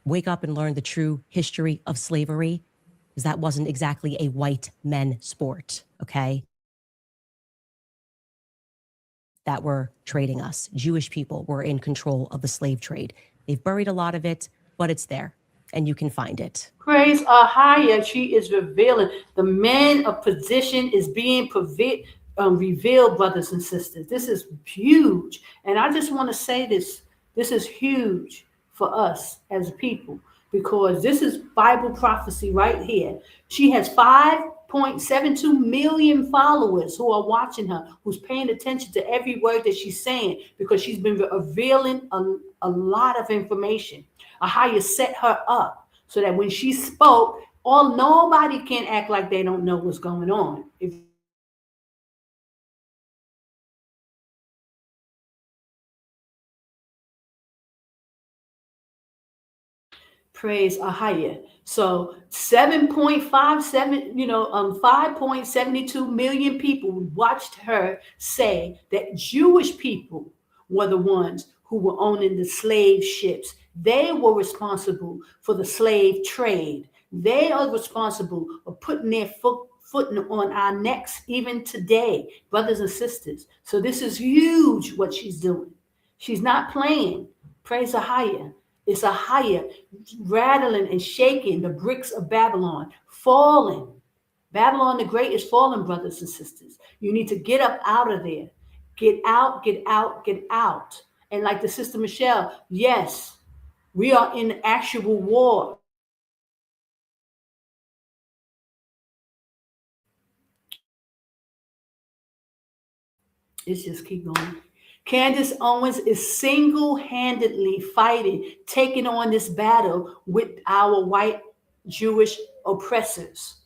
Wake up and learn the true history of slavery, because that wasn't exactly a white men sport, okay? That were trading us. Jewish people were in control of the slave trade. They've buried a lot of it, but it's there and you can find it. Praise AHAYAH. She is revealing. The man of position is being revealed, brothers and sisters. This is huge. And I just want to say this. This is huge for us as a people, because this is Bible prophecy right here. She has 5.72 million followers who are watching her, who's paying attention to every word that she's saying, because she's been revealing a lot of information. AHAYAH set her up so that when she spoke, nobody can act like they don't know what's going on. Praise AHAYAH. So 7.57, 5.72 million people watched her say that Jewish people were the ones who were owning the slave ships. They were responsible for the slave trade. They are responsible for putting their foot on our necks even today, brothers and sisters. So this is huge what she's doing. She's not playing. Praise AHAYAH. It's AHAYAH rattling and shaking the bricks of Babylon, falling. Babylon the Great is fallen, brothers and sisters. You need to get up out of there. Get out, get out, get out. And like the sister Michelle, yes, we are in actual war. It's just keep going. Candace Owens is single-handedly fighting, taking on this battle with our white Jewish oppressors.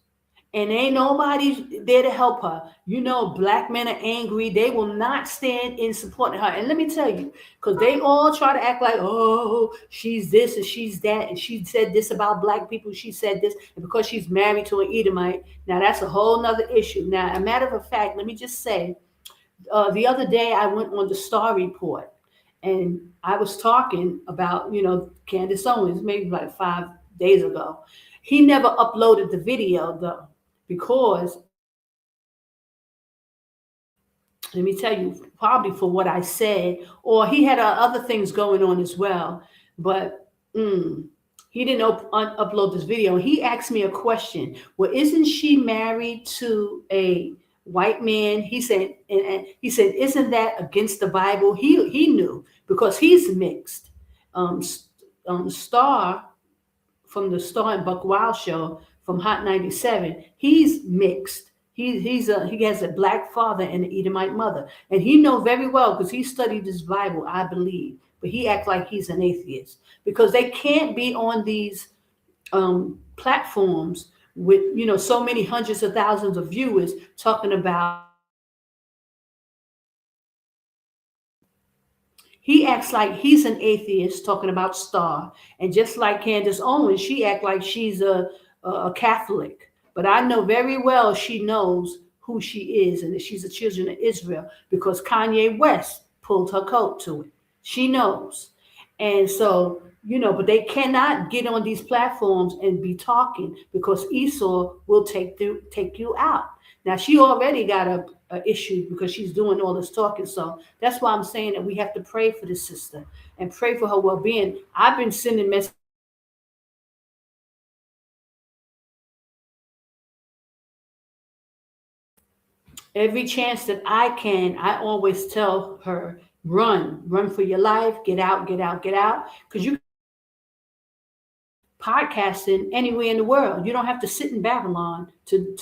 And ain't nobody there to help her. You know, black men are angry. They will not stand in supporting her. And let me tell you, because they all try to act like, oh, she's this and she's that. And she said this about black people. She said this. And because she's married to an Edomite, now that's a whole nother issue. Now, a matter of fact, let me just say, the other day I went on the Star Report and I was talking about, Candace Owens, maybe like 5 days ago. He never uploaded the video though, because let me tell you, probably for what I said, or he had other things going on as well, but he didn't upload this video. He asked me a question. Well, isn't she married to a white man? He said, and he said, isn't that against the Bible? He knew because he's mixed. Star from the Star and Buck Wild show from Hot 97, he's mixed. He has a black father and an Edomite mother, and he knows very well because he studied this Bible, I believe. But he acts like he's an atheist because they can't be on these platforms with so many hundreds of thousands of viewers talking about. He acts like he's an atheist talking about Star, and just like Candace Owens, she acts like she's a Catholic. But I know very well she knows who she is and that she's a children of Israel because Kanye West pulled her coat to it. She knows. And so, but they cannot get on these platforms and be talking because Esau will take you out. Now, she already got a issue because she's doing all this talking. So that's why I'm saying that we have to pray for this sister and pray for her well-being. I've been sending messages. Every chance that I can, I always tell her, run for your life, get out, because you podcasting anywhere in the world. You don't have to sit in Babylon to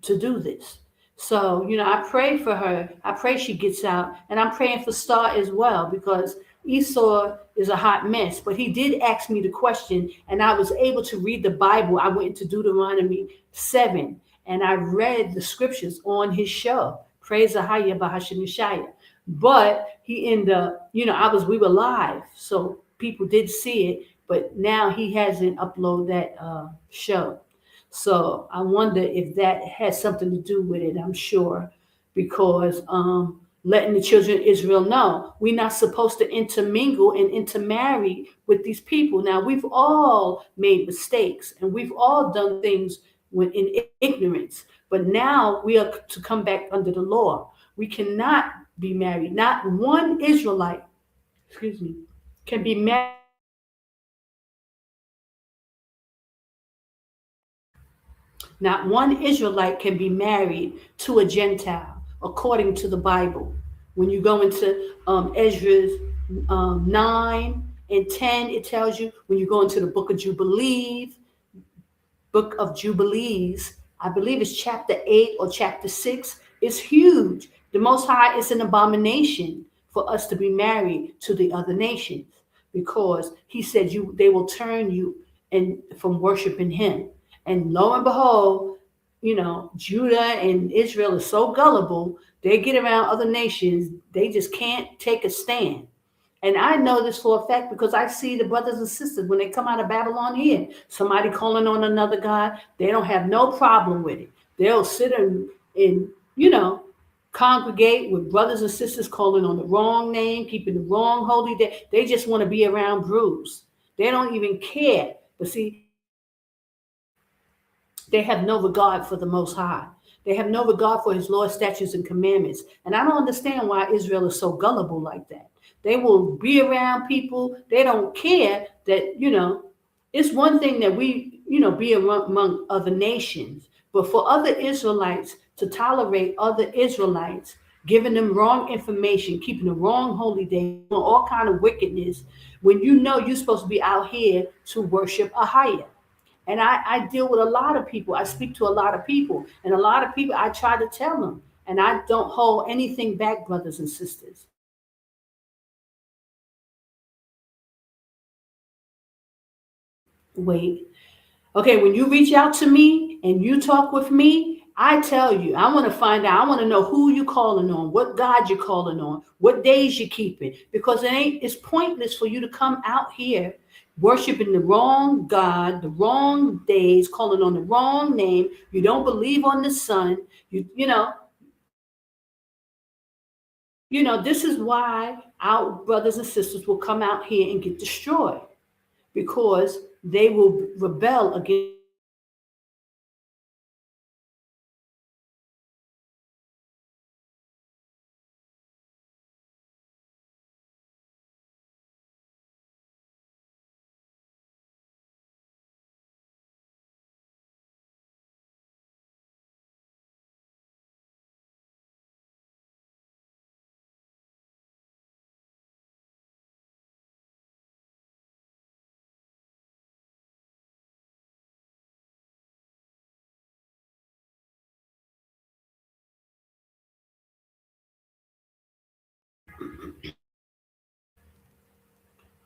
do this. So, I pray for her. I pray she gets out, and I'm praying for Star as well because Esau is a hot mess. But he did ask me the question, and I was able to read the Bible. I went into Deuteronomy 7. And I read the scriptures on his show. Praise AHAYAH Bahashem Yashaya. But he ended up, we were live, so people did see it, but now he hasn't uploaded that show. So I wonder if that has something to do with it. I'm sure, because letting the children of Israel know we're not supposed to intermingle and intermarry with these people. Now, we've all made mistakes and we've all done things when in ignorance, but now we are to come back under the law. We cannot be married. Not one Israelite, can be married. Not one Israelite can be married to a Gentile, according to the Bible. When you go into Ezra's 9 and 10, it tells you. When you go into the book of Jubilees, I believe it's chapter 8 or chapter 6. It's huge. The Most High is an abomination for us to be married to the other nations because he said they will turn you from worshiping him. And lo and behold, Judah and Israel is so gullible, they get around other nations. They just can't take a stand. And I know this for a fact because I see the brothers and sisters when they come out of Babylon here, somebody calling on another God, they don't have no problem with it. They'll sit and congregate with brothers and sisters calling on the wrong name, keeping the wrong holy day. They just want to be around brews. They don't even care. But see, they have no regard for the Most High. They have no regard for his law, statutes, and commandments. And I don't understand why Israel is so gullible like that. They will be around people. They don't care that, it's one thing that we, be among other nations, but for other Israelites to tolerate other Israelites, giving them wrong information, keeping the wrong holy day, all kind of wickedness, when you're supposed to be out here to worship AHAYAH. And I deal with a lot of people. I speak to a lot of people. And a lot of people, I try to tell them. And I don't hold anything back, brothers and sisters. Wait. Okay, when you reach out to me and you talk with me, I tell you, I want to find out, I want to know who you're calling on, what God you're calling on, what days you're keeping. Because it's pointless for you to come out here worshiping the wrong God, the wrong days, calling on the wrong name. You don't believe on the Son. This is why our brothers and sisters will come out here and get destroyed, because they will rebel against.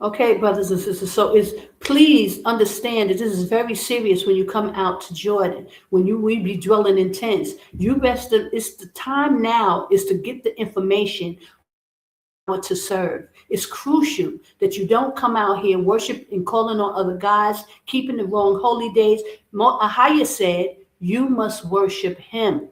Okay, brothers and sisters. So please understand that this is very serious when you come out to Jordan. When we be dwelling in tents, it's the time now is to get the information what to serve. It's crucial that you don't come out here worship and calling on other gods, keeping the wrong holy days. AHAYAH said, you must worship him.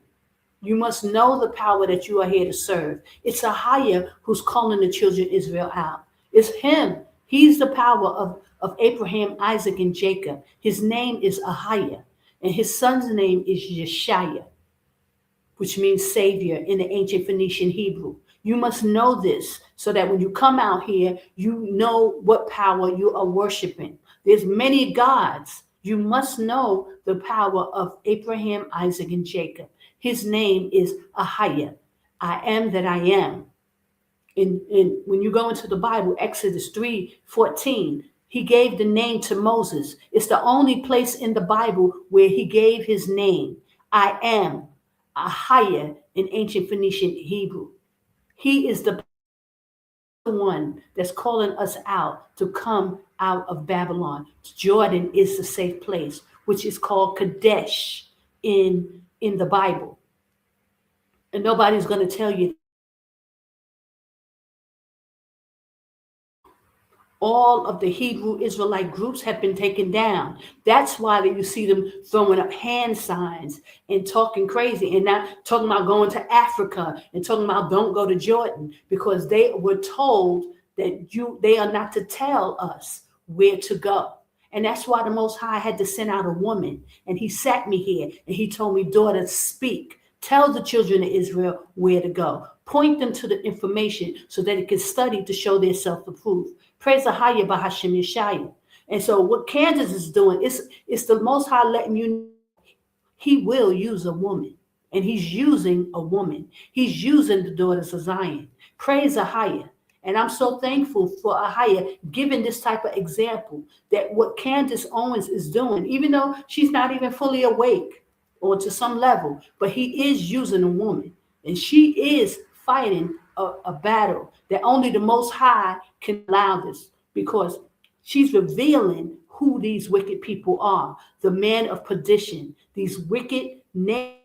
You must know the power that you are here to serve. It's AHAYAH who's calling the children of Israel out. It's him. He's the power of Abraham, Isaac, and Jacob. His name is AHAYAH, and his son's name is Yashaya, which means Savior in the ancient Phoenician Hebrew. You must know this so that when you come out here, you know what power you are worshiping. There's many gods. You must know the power of Abraham, Isaac, and Jacob. His name is AHAYAH. I am that I am. When you go into the Bible, Exodus 3:14, he gave the name to Moses. It's the only place in the Bible where he gave his name. I am AHAYAH in ancient Phoenician Hebrew. He is the one that's calling us out to come out of Babylon. Jordan is the safe place, which is called Qadash in the Bible. And nobody's going to tell you. All of the Hebrew Israelite groups have been taken down. That's why you see them throwing up hand signs and talking crazy and not talking about going to Africa and talking about don't go to Jordan, because they were told that they are not to tell us where to go. And that's why the Most High had to send out a woman. And he sat me here and he told me, daughter, speak. Tell the children of Israel where to go. Point them to the information so that it can study to show their self-approved. Praise AHAYAH by Hashem Yashaya. And so what Candace is doing, it's the Most High letting you know he will use a woman. And he's using a woman. He's using the daughters of Zion. Praise AHAYAH. And I'm so thankful for AHAYAH giving this type of example that what Candace Owens is doing, even though she's not even fully awake or to some level, but he is using a woman. And she is fighting a battle that only the Most High can allow this, because she's revealing who these wicked people are, the men of perdition, these wicked nations.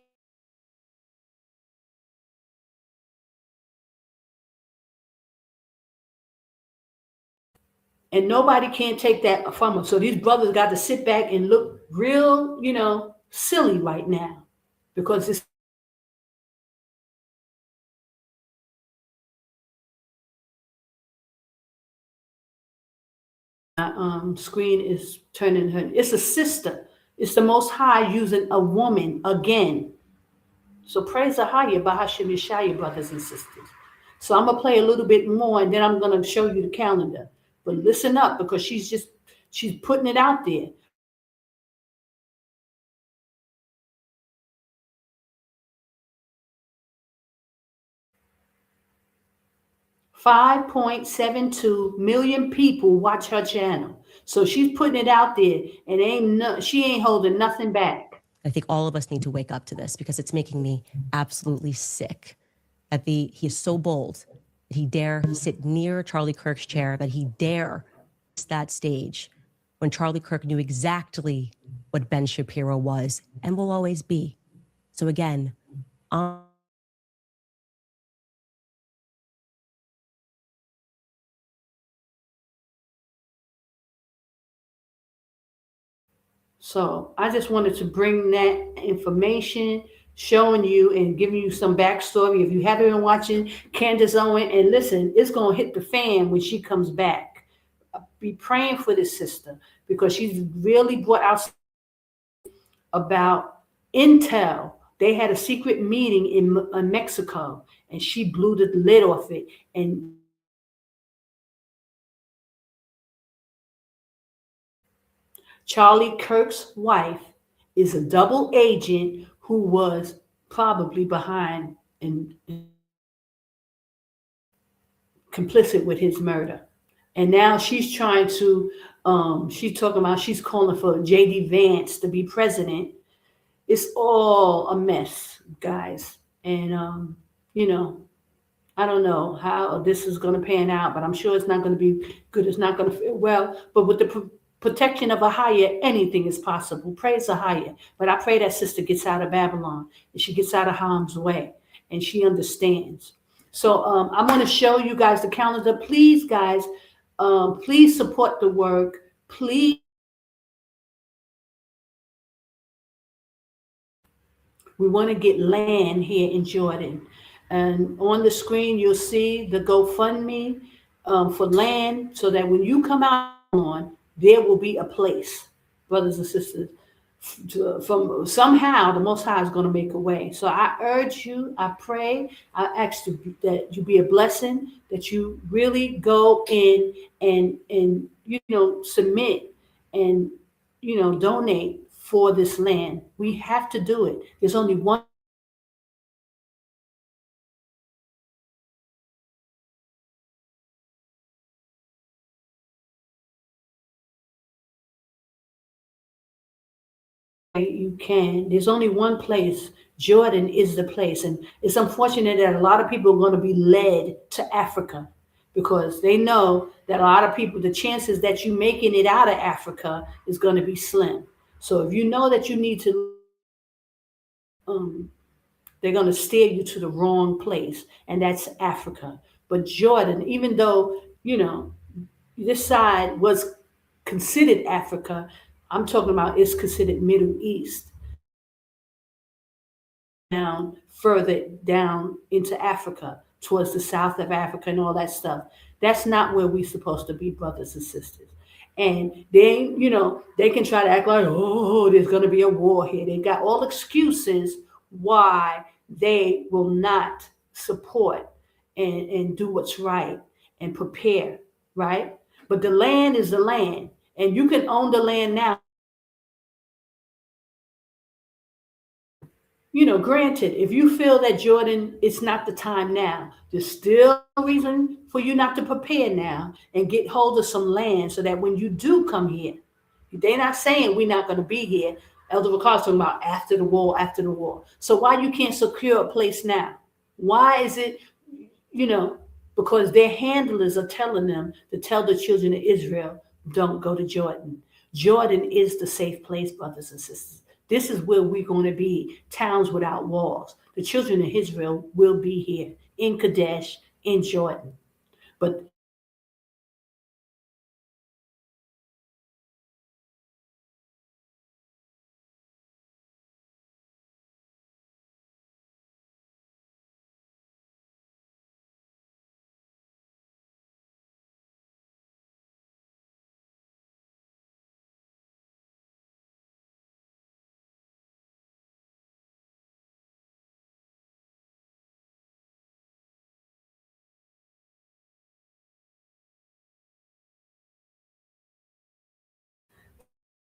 And nobody can take that from them. So these brothers got to sit back and look real, silly right now, because it's screen is turning her. It's a sister. It's the Most High using a woman again. So praise AHAYAH by Hashem Yashaya, brothers and sisters. So I'm gonna play a little bit more, and then I'm gonna show you the calendar. But listen up, because she's putting it out there. 5.72 million people watch her channel. So she's putting it out there, and she ain't holding nothing back. I think all of us need to wake up to this because it's making me absolutely sick that he is so bold that he dare sit near Charlie Kirk's chair, that he dare that stage when Charlie Kirk knew exactly what Ben Shapiro was and will always be. So again, So I just wanted to bring that information, showing you and giving you some backstory. If you haven't been watching Candace Owens, and listen, it's gonna hit the fan when she comes back. Be praying for this sister, because she's really brought out about intel. They had a secret meeting in Mexico, and she blew the lid off it. And Charlie Kirk's wife is a double agent who was probably behind and complicit with his murder. And now she's trying to, she's talking about, she's calling for J.D. Vance to be president. It's all a mess, guys. And, you know, I don't know how this is going to pan out, but I'm sure it's not going to be good. It's not going to fit well. But with the protection of AHAYAH, anything is possible. Praise AHAYAH. But I pray that sister gets out of Babylon and she gets out of harm's way and she understands. So I'm going to show you guys the calendar. Please, guys, please support the work. Please. We want to get land here in Jordan. And on the screen, you'll see the GoFundMe for land, so that when you come out on, there will be a place, brothers and sisters. From somehow, the Most High is going to make a way. So I urge you, I pray, I ask that you be a blessing, that you really go in and submit and donate for this land. We have to do it. There's only one. You can. There's only one place. Jordan is the place. And it's unfortunate that a lot of people are going to be led to Africa, because they know that a lot of people, the chances that you making it out of Africa is going to be slim. So if you know that you need to, they're going to steer you to the wrong place, and that's Africa. But Jordan, even though, this side was considered Africa, I'm talking about it's considered Middle East. Down further down into Africa, towards the south of Africa and all that stuff. That's not where we're supposed to be, brothers and sisters. And they can try to act like, oh, there's going to be a war here. They got all excuses why they will not support and do what's right and prepare, right? But the land is the land, and you can own the land now. Granted, if you feel that Jordan, it's not the time now, there's still a reason for you not to prepare now and get hold of some land, so that when you do come here, they're not saying we're not going to be here. Elder Ricard's talking about after the war, after the war. So why you can't secure a place now? Why is it, because their handlers are telling them to tell the children of Israel, don't go to Jordan. Jordan is the safe place, brothers and sisters. This is where we're going to be, towns without walls. The children of Israel will be here in Qadash, in Jordan. But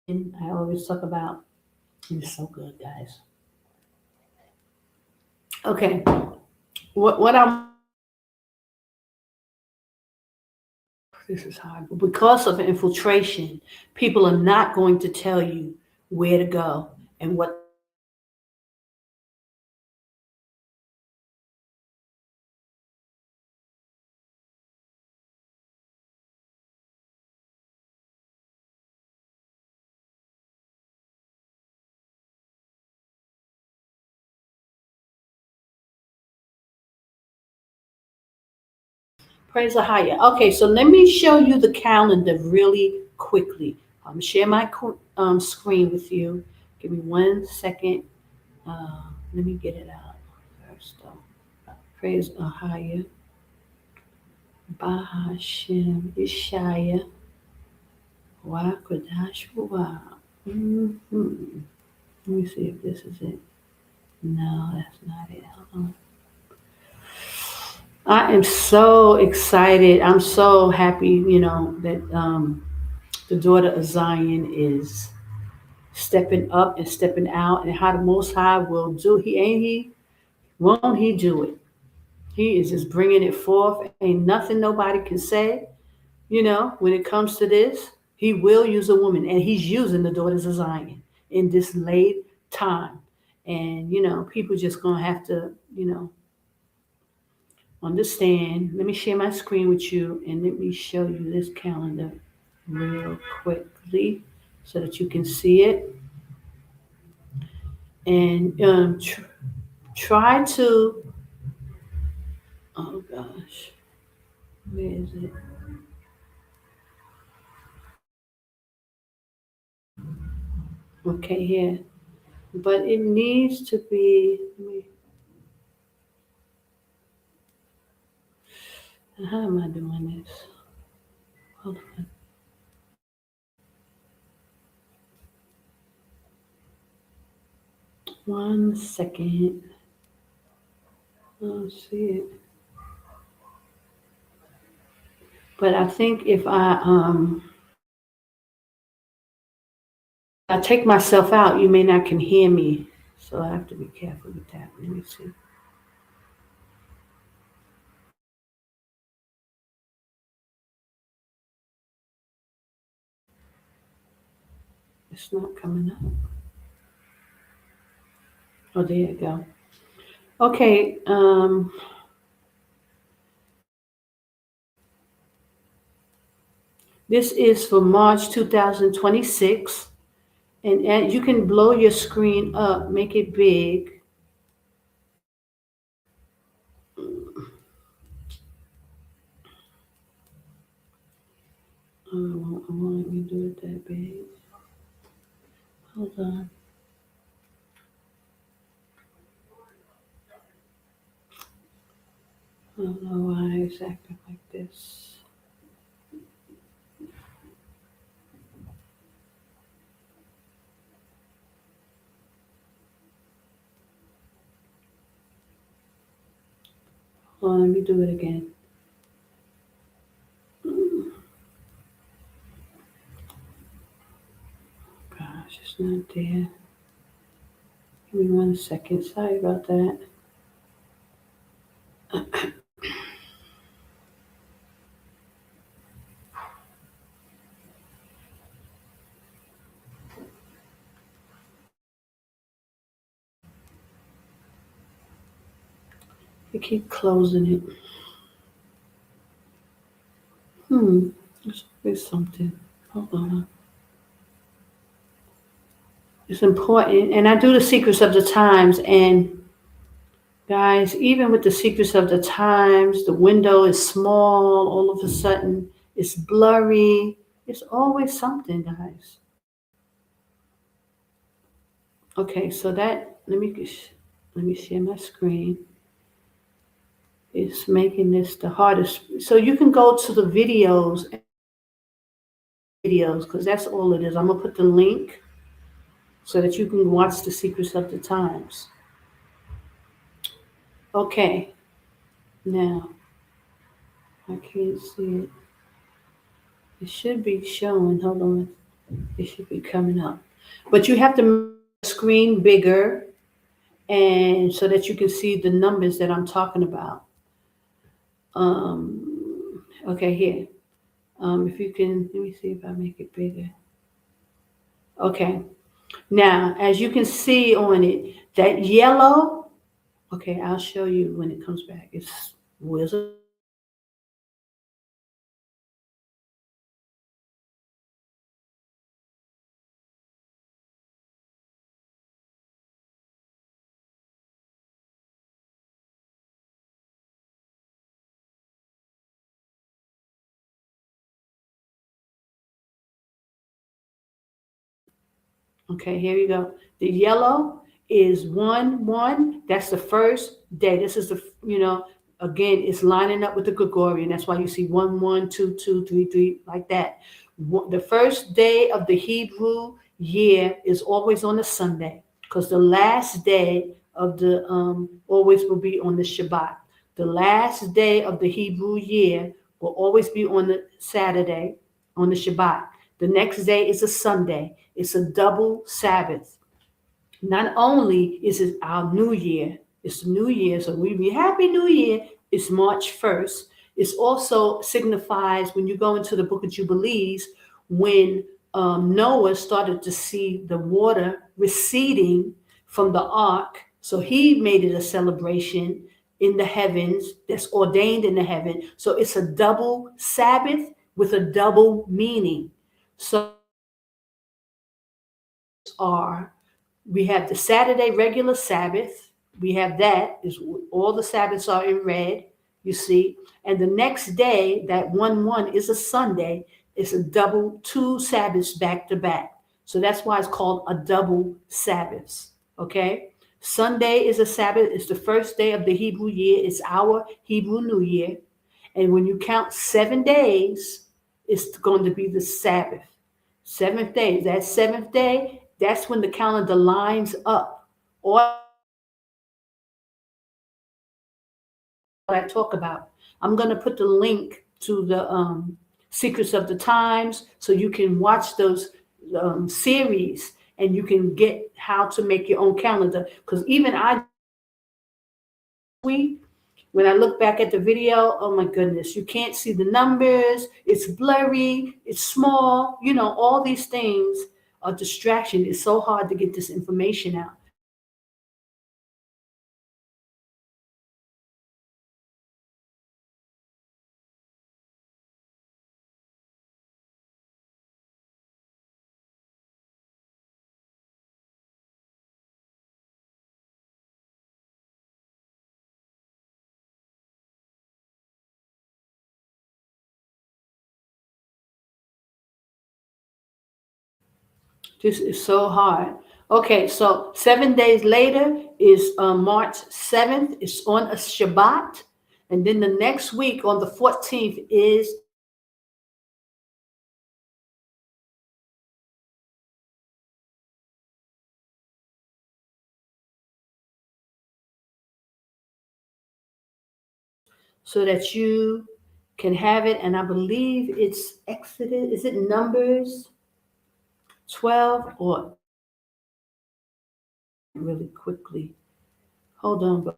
I always talk about. It's so good, guys. Okay, what I'm. This is hard. Because of infiltration, people are not going to tell you where to go and what. Praise AHAYAH. Okay, so let me show you the calendar really quickly. I'm share my screen with you. Give me 1 second. Let me get it out first. Praise AHAYAH. Bahashem Yashaya. Wa Qadash Wa. Mhm. Let me see if this is it. No, that's not it. Hold on. I am so excited. I'm so happy, that the daughter of Zion is stepping up and stepping out, and how the Most High will do. Won't he do it? He is just bringing it forth. Ain't nothing nobody can say. When it comes to this, he will use a woman, and he's using the daughters of Zion in this late time. And people just gonna have to, understand. Let me share my screen with you, and let me show you this calendar real quickly so that you can see it. And try to, oh gosh, where is it? Okay, here. But it needs to be, how am I doing this? Hold on. One second. I don't see it. But I think if I take myself out, you may not can hear me. So I have to be careful with that. Let me see. It's not coming up. Oh, there you go. Okay. This is for March 2026. And you can blow your screen up, make it big. Oh, I won't let me do it that big. Hold on. I don't know why it's acting like this. Hold on, let me do it again. Gosh, it's not there. Give me 1 second. Sorry about that. You keep closing it. There's something. Hold on. It's important. And I do the secrets of the times. And guys, even with the secrets of the times, the window is small. All of a sudden, it's blurry. It's always something, guys. Okay, so let me share my screen. It's making this the hardest. So you can go to the videos, because that's all it is. I'm gonna put the link so that you can watch the secrets of the times. Okay, now I can't see it. It should be showing. Hold on. It should be coming up. But you have to make the screen bigger and so that you can see the numbers that I'm talking about. Okay, here. If you can, let me see if I make it bigger. Okay. Now, as you can see on it, that yellow, okay, I'll show you when it comes back. It's wizard. Okay, here you go. The yellow is 1-1. That's the first day. This is the, again, it's lining up with the Gregorian. That's why you see 1-1, 2-2, 3-3, like that. The first day of the Hebrew year is always on a Sunday because the last day of the always will be on the Shabbat. The last day of the Hebrew year will always be on the Saturday, on the Shabbat. The next day is a Sunday. It's a double Sabbath. Not only is it our new year, it's the new year, so we be happy new year. It's March 1st. It also signifies when you go into the book of Jubilees, when Noah started to see the water receding from the ark. So he made it a celebration in the heavens that's ordained in the heaven. So it's a double Sabbath with a double meaning. So we have the Saturday regular Sabbath. We have that is all the Sabbaths are in red, you see. And the next day, that 1-1 is a Sunday. It's a double 2 Sabbaths back to back. So that's why it's called a double Sabbath. Okay. Sunday is a Sabbath. It's the first day of the Hebrew year. It's our Hebrew New Year. And when you count 7 days, it's going to be the Sabbath. 7th day. That 7th day, that's when the calendar lines up. Or I talk about. I'm going to put the link to the Secrets of the Times so you can watch those series and you can get how to make your own calendar. Because even when I look back at the video, oh my goodness, you can't see the numbers. It's blurry. It's small. All these things are distraction. It's so hard to get this information out. This is so hard. Okay, so 7 days later is March 7th. It's on a Shabbat. And then the next week on the 14th is so that you can have it. And I believe it's Exodus. Is it Numbers 12 or really quickly? Hold on.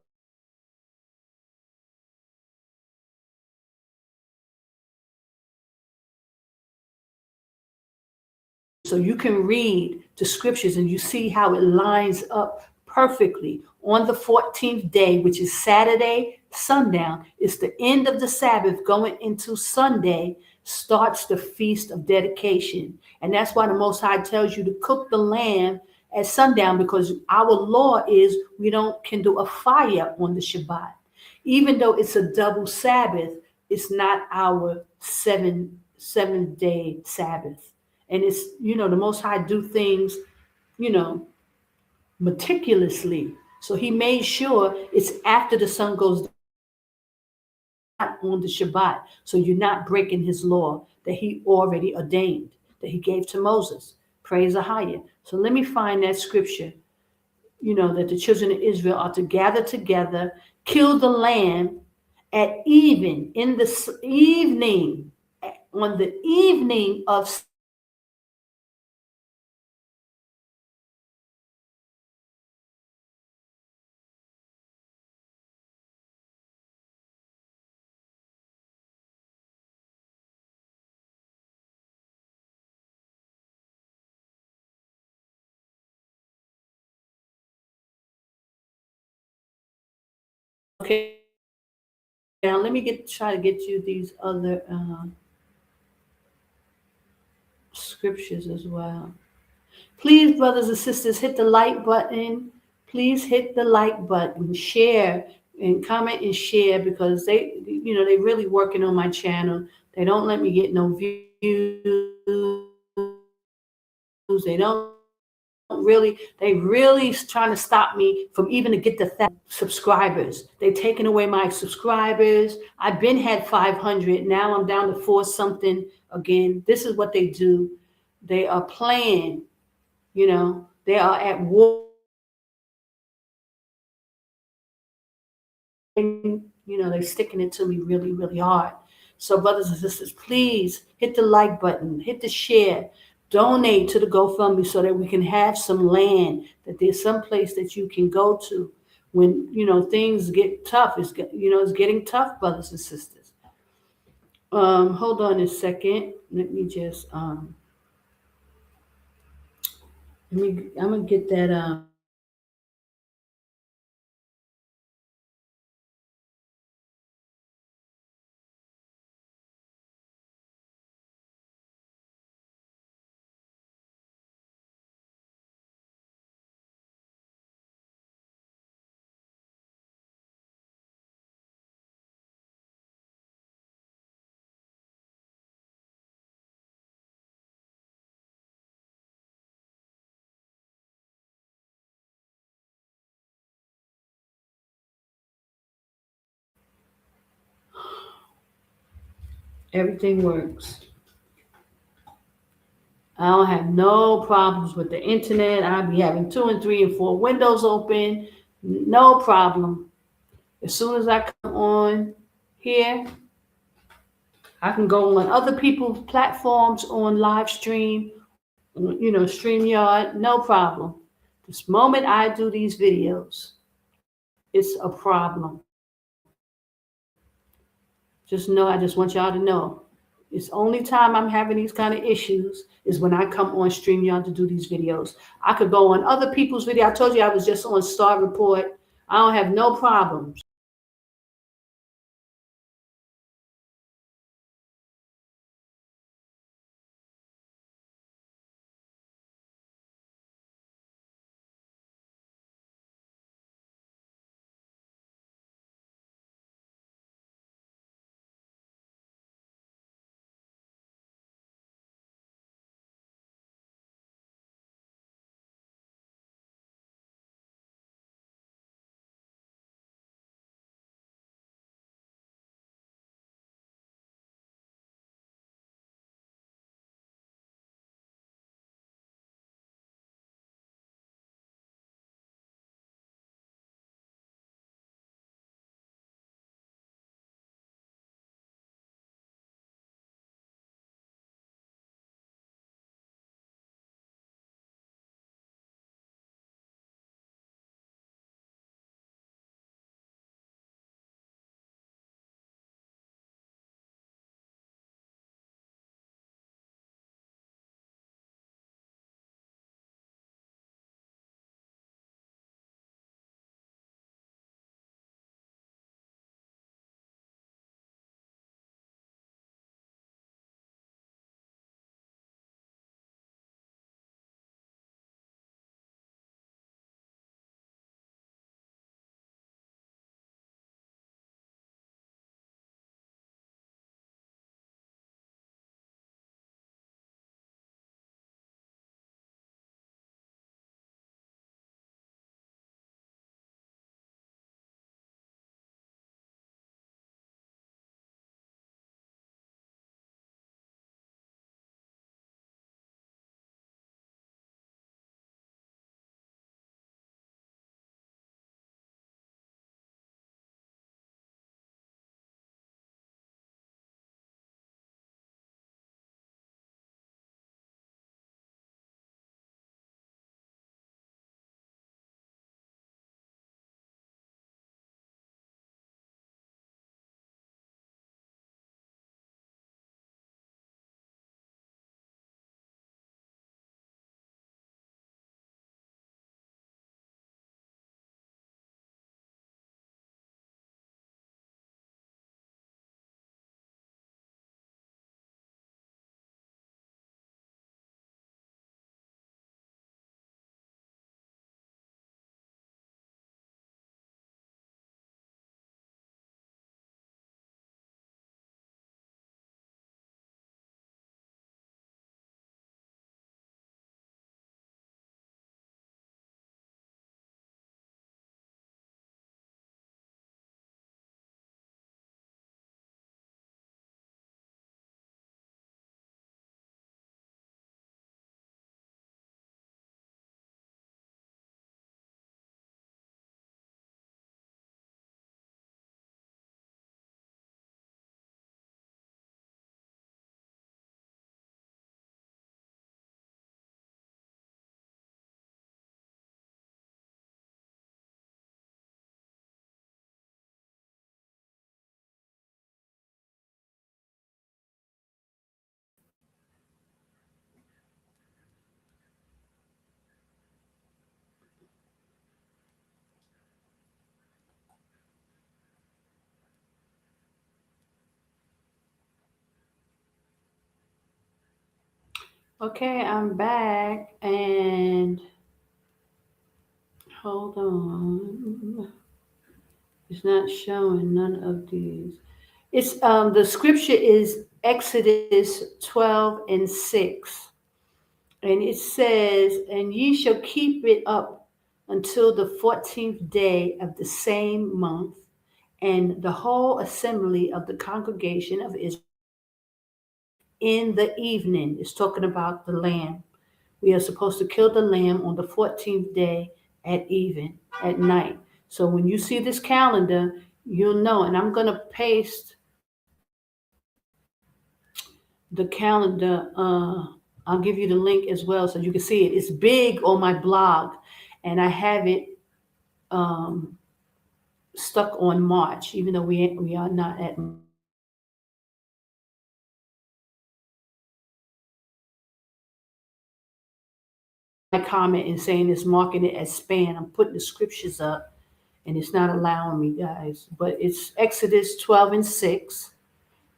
So you can read the scriptures and you see how it lines up perfectly on the 14th day, which is Saturday, sundown. It's the end of the Sabbath going into Sunday, starts the Feast of Dedication. And that's why the Most High tells you to cook the lamb at sundown, because our law is we don't can do a fire on the Shabbat. Even though it's a double Sabbath, it's not our seven-day Sabbath. And it's, the Most High do things, meticulously. So he made sure it's after the sun goes down on the Shabbat. So you're not breaking his law that he already ordained, that he gave to Moses. Praise AHAYAH. So let me find that scripture, that the children of Israel are to gather together, kill the lamb at even, in the evening, on the evening of Okay. Now let me try to get you these other scriptures as well. Please, brothers and sisters, hit the like button. Please hit the like button, share, and comment and share, because they really working on my channel. They don't let me get no views. They don't really, they really trying to stop me from even to get the subscribers. They taking away my subscribers. I've been had 500. Now I'm down to 4 something again. This is what they do. They are playing, they are at war. They're sticking it to me really, really hard. So, brothers and sisters, please hit the like button, hit the share, donate to the GoFundMe so that we can have some land, that there's some place that you can go to when things get tough. It's getting tough, brothers and sisters. Hold on a second. Let me just I'm gonna get that everything works. I don't have no problems with the internet. I'll be having 2 and 3 and 4 windows open. No problem. As soon as I come on here, I can go on other people's platforms on live stream, StreamYard, no problem. This moment I do these videos, it's a problem. I just want y'all to know. It's only time I'm having these kind of issues is when I come on StreamYard to do these videos. I could go on other people's video. I told you I was just on Star Report. I don't have no problems. Okay, I'm back and hold on. It's not showing none of these. It's the scripture is Exodus 12 and 6. And it says, "And ye shall keep it up until the 14th day of the same month, and the whole assembly of the congregation of Israel in the evening." It's talking about the lamb. We are supposed to kill the lamb on the 14th day at even, at night. So when you see this calendar, you'll know. And I'm going to paste the calendar. I'll give you the link as well so you can see it. It's big on my blog, and I have it um, stuck on March, even though we are not at my comment and saying it's marking it as spam. I'm putting the scriptures up, and it's not allowing me, guys. But it's Exodus 12 and 6.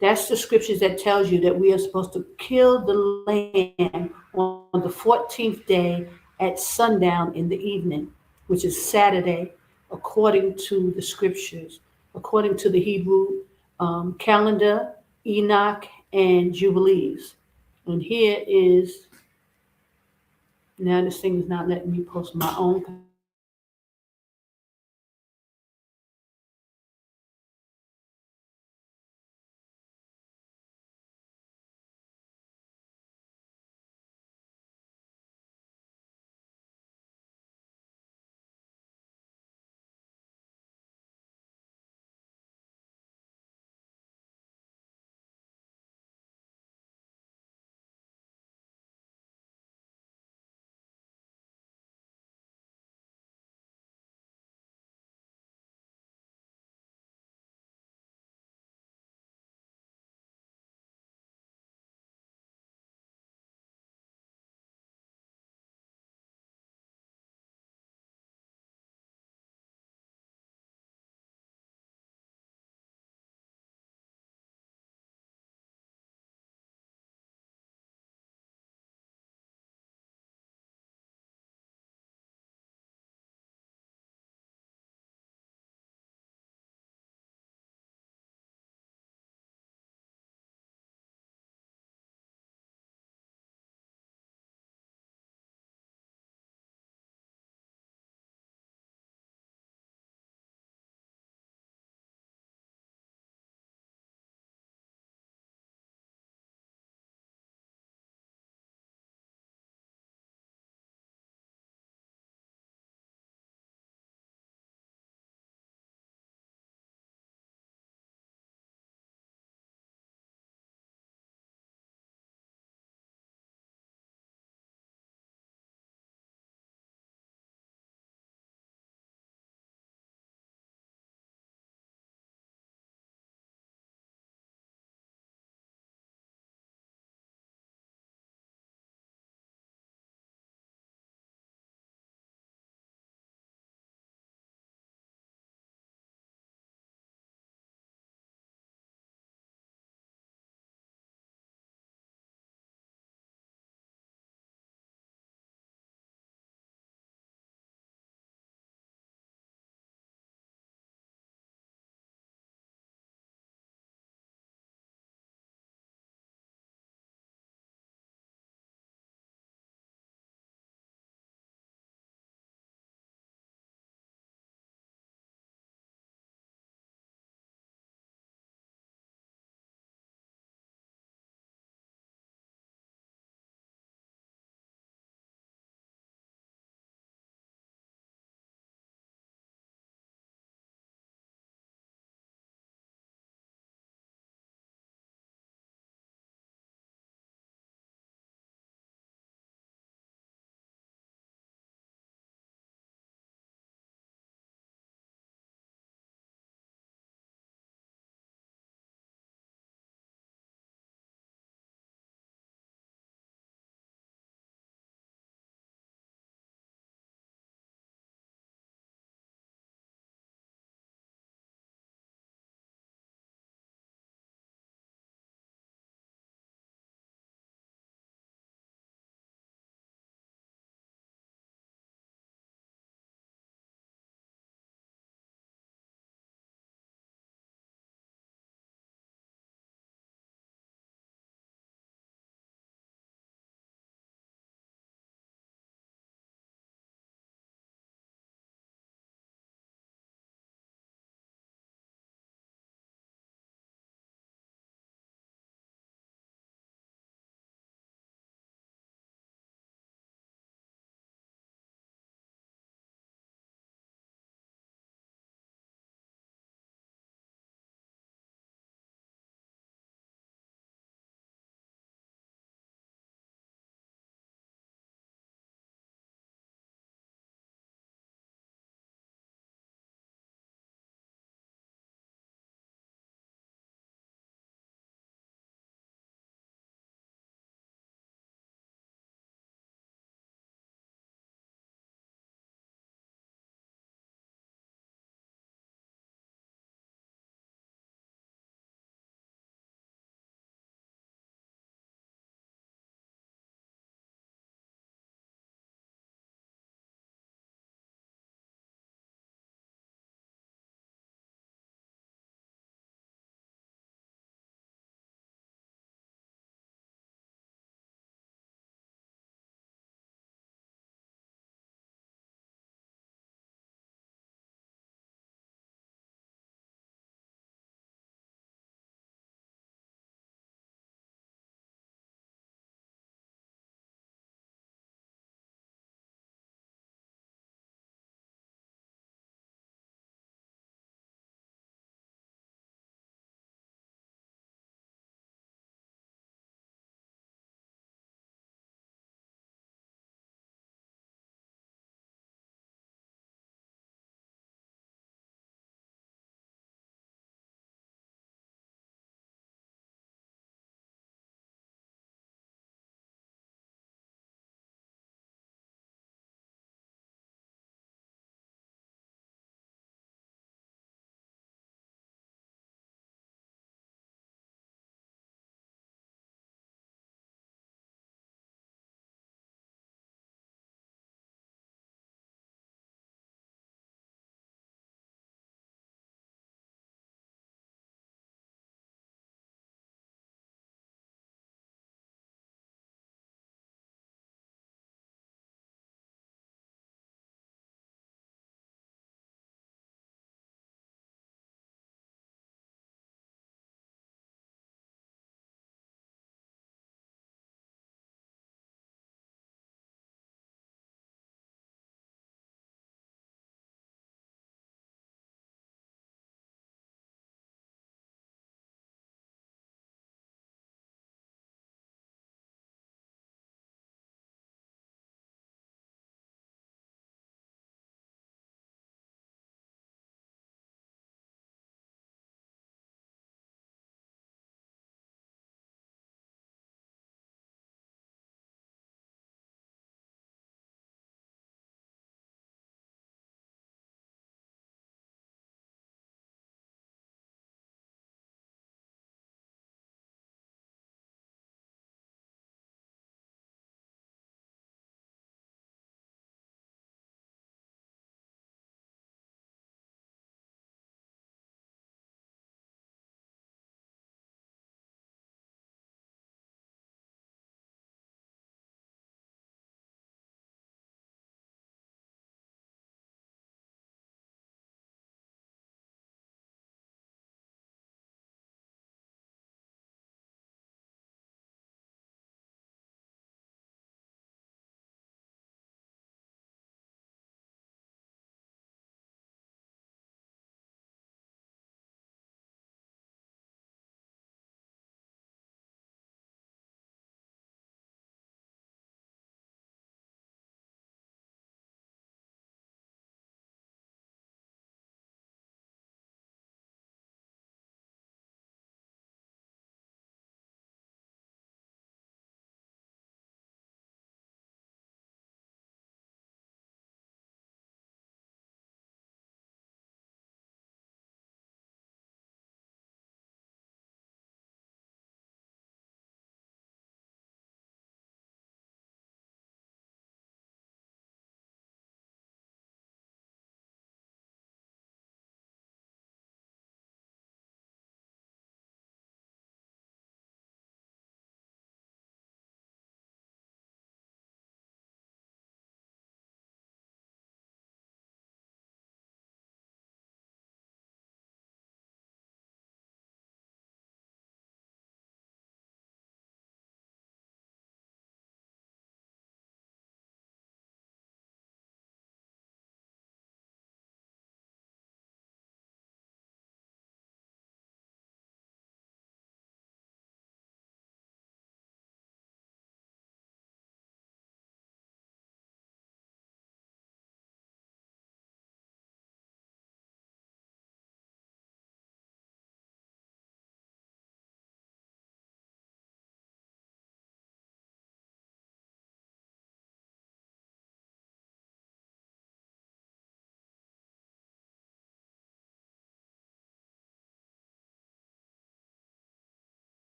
That's the scriptures that tells you that we are supposed to kill the lamb on the 14th day at sundown in the evening, which is Saturday, according to the scriptures, according to the Hebrew calendar, Enoch, and Jubilees. And here is, now this thing is not letting me post my own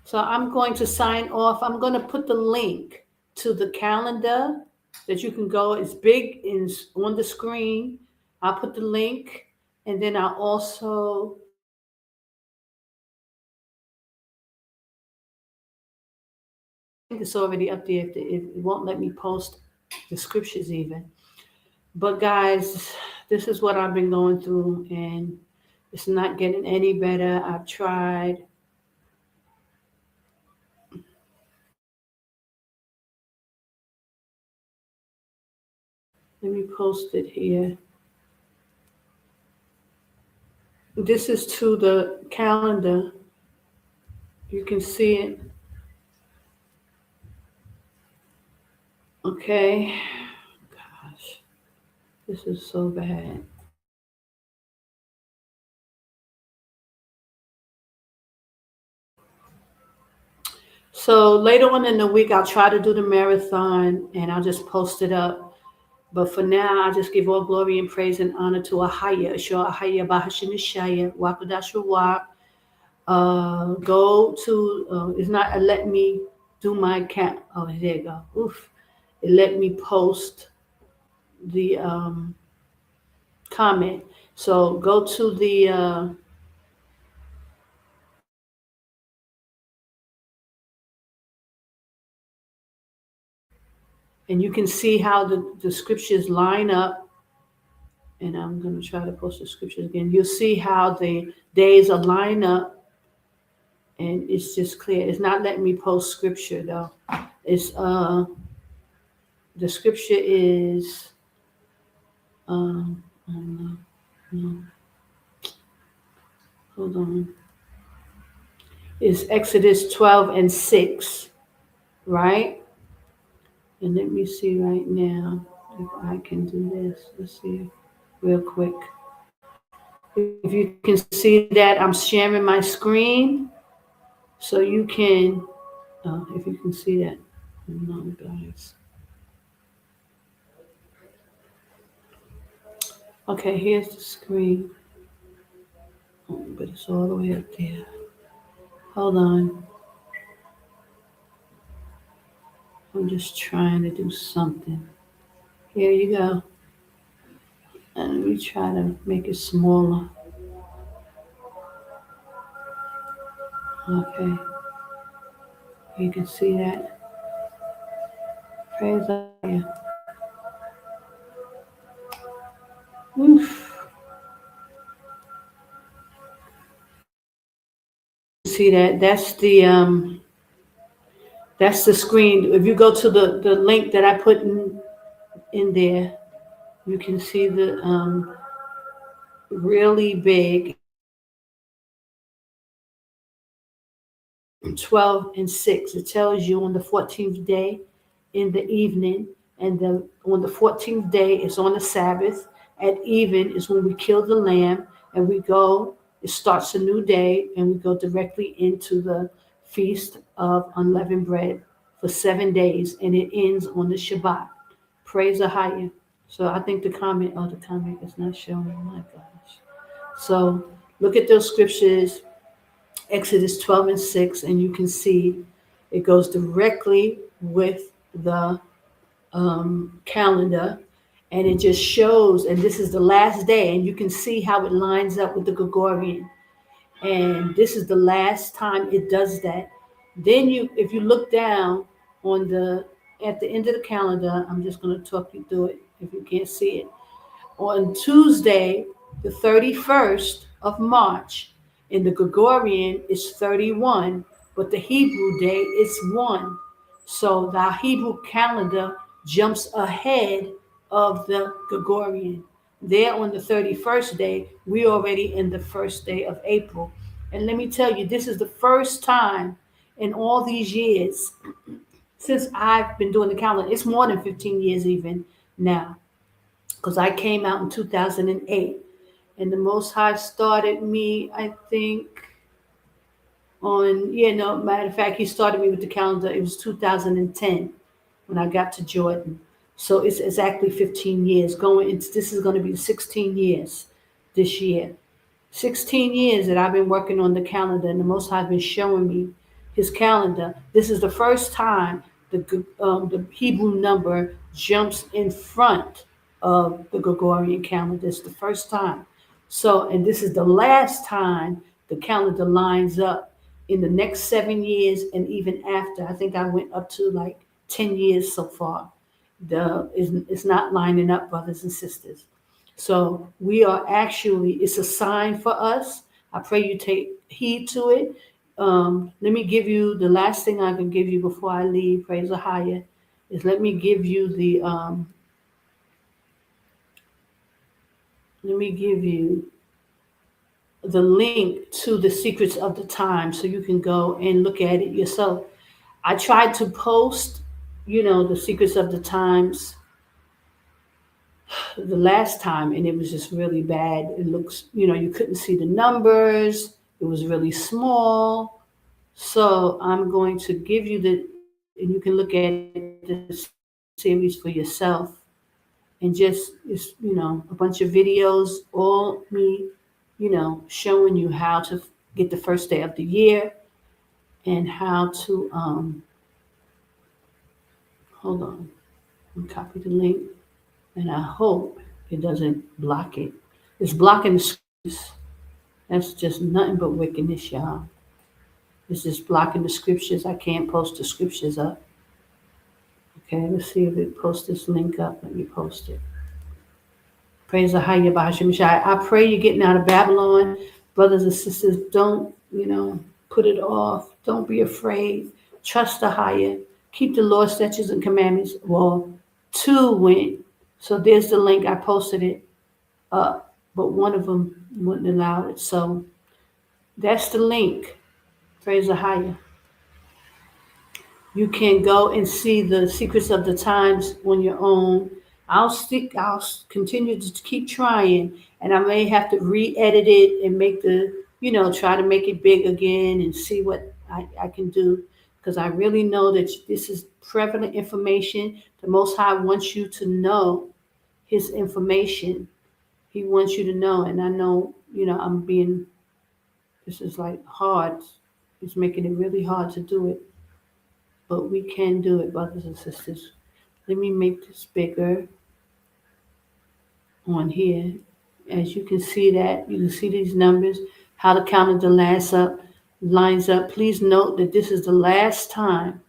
So I'm going to sign off. I'm going to put the link to the calendar that you can go. It's big, is on the screen. I'll put the link, and then I'll also it's already up there. If it won't let me post the scriptures even. But guys, this is what I've been going through, and it's not getting any better. I've tried. Let me post it here. This is to the calendar. You can see it. Okay. Gosh, this is so bad. So later on in the week, I'll try to do the marathon and I'll just post it up. But for now, I just give all glory and praise and honor to AHAYAH, AHAYAH, Bahashim Yashaya, Qadash, Rawach. Go to, it's not, let me do my count. Oh, there you go. Oof. It let me post the comment. So go to the, and you can see how the scriptures line up. And I'm going to try to post the scriptures again. You'll see how the days are lined up. And it's just clear. It's not letting me post scripture though. It's the scripture is no, hold on. It's Exodus 12:6, right? And let me see right now if I can do this. Let's see real quick. If you can see that, I'm sharing my screen. So you can, if you can see that. No, guys. Okay, here's the screen. Oh, but it's all the way up there. Hold on. I'm just trying to do something. Here you go. And let me try to make it smaller. Okay. You can see that. Praise God. Oof. See that? That's the screen. If you go to the link that I put in there, you can see the really big 12:6. It tells you on the 14th day in the evening, and on the 14th day is on the Sabbath. At even is when we kill the lamb, and we go. It starts a new day, and we go directly into the feast of unleavened bread for 7 days, and it ends on the Shabbat. Praise AHAYAH. So I think the comment is not showing. Oh my gosh. So look at those scriptures. Exodus 12:6, and you can see it goes directly with the calendar, and it just shows, and this is the last day, and you can see how it lines up with the Gregorian, and this is the last time it does that. Then if you look down on at the end of the calendar, I'm just going to talk you through it if you can't see it. On Tuesday, the 31st of March, in the Gregorian is 31, but the Hebrew day is 1. So the Hebrew calendar jumps ahead of the Gregorian. There on the 31st day, we're already in the first day of April. And let me tell you, this is the first time in all these years since I've been doing the calendar. It's more than 15 years even now, because I came out in 2008. And the Most High started me, I think, matter of fact, he started me with the calendar. It was 2010 when I got to Jordan. So it's exactly 15 years. This is going to be 16 years this year. 16 years that I've been working on the calendar, and the Most High has been showing me his calendar. This is the first time the Hebrew number jumps in front of the Gregorian calendar. It's the first time. So, and this is the last time the calendar lines up in the next 7 years and even after. I think I went up to like 10 years so far. It's not lining up, brothers and sisters. So we are actually, it's a sign for us. I pray you take heed to it. Let me give you the last thing I can give you before I leave. Praise AHAYAH. Is let me give you the link to the secrets of the time so you can go and look at it yourself. I tried to post, the secrets of the times the last time, and it was just really bad. It looks, you couldn't see the numbers. It was really small. So I'm going to give you and you can look at the series for yourself, and just, a bunch of videos, all me, showing you how to get the first day of the year and how to, hold on, copy the link, and I hope it doesn't block it. It's blocking the scriptures. That's just nothing but wickedness, y'all. It's just blocking the scriptures. I can't post the scriptures up. Okay, let's see if it posts this link up. Let me post it. Praise the AHAYAH Bahasham Shai. I pray you're getting out of Babylon. Brothers and sisters, don't, put it off. Don't be afraid. Trust the AHAYAH. Keep the Lord's statutes and commandments. Well, two went. So there's the link. I posted it up, but one of them wouldn't allow it. So that's the link. Praise the AHAYAH. You can go and see the secrets of the times on your own. I'll continue to keep trying, and I may have to re-edit it and make try to make it big again and see what I can do, because I really know that this is prevalent information. The Most High wants you to know his information. He wants you to know, and I know, this is like hard. It's making it really hard to do it. But we can do it, brothers and sisters. Let me make this bigger on here. As you can see you can see these numbers, how the calendar lines up. Please note that this is the last time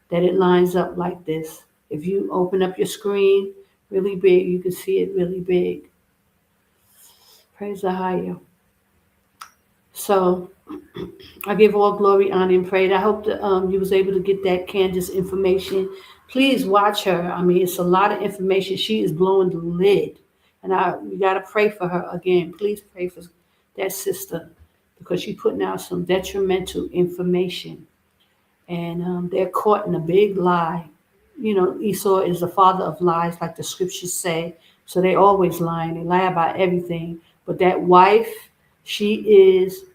that it lines up like this. If you open up your screen really big, you can see it really big. Praise the AHAYAH. So I give all glory, honor, and praise. I hope that you was able to get that Candace information. Please watch her. I mean, it's a lot of information. She is blowing the lid. And we got to pray for her again. Please pray for that sister, because she's putting out some detrimental information. And they're caught in a big lie. Esau is the father of lies, like the scriptures say. So they always lying. They lie about everything. But that wife, she is,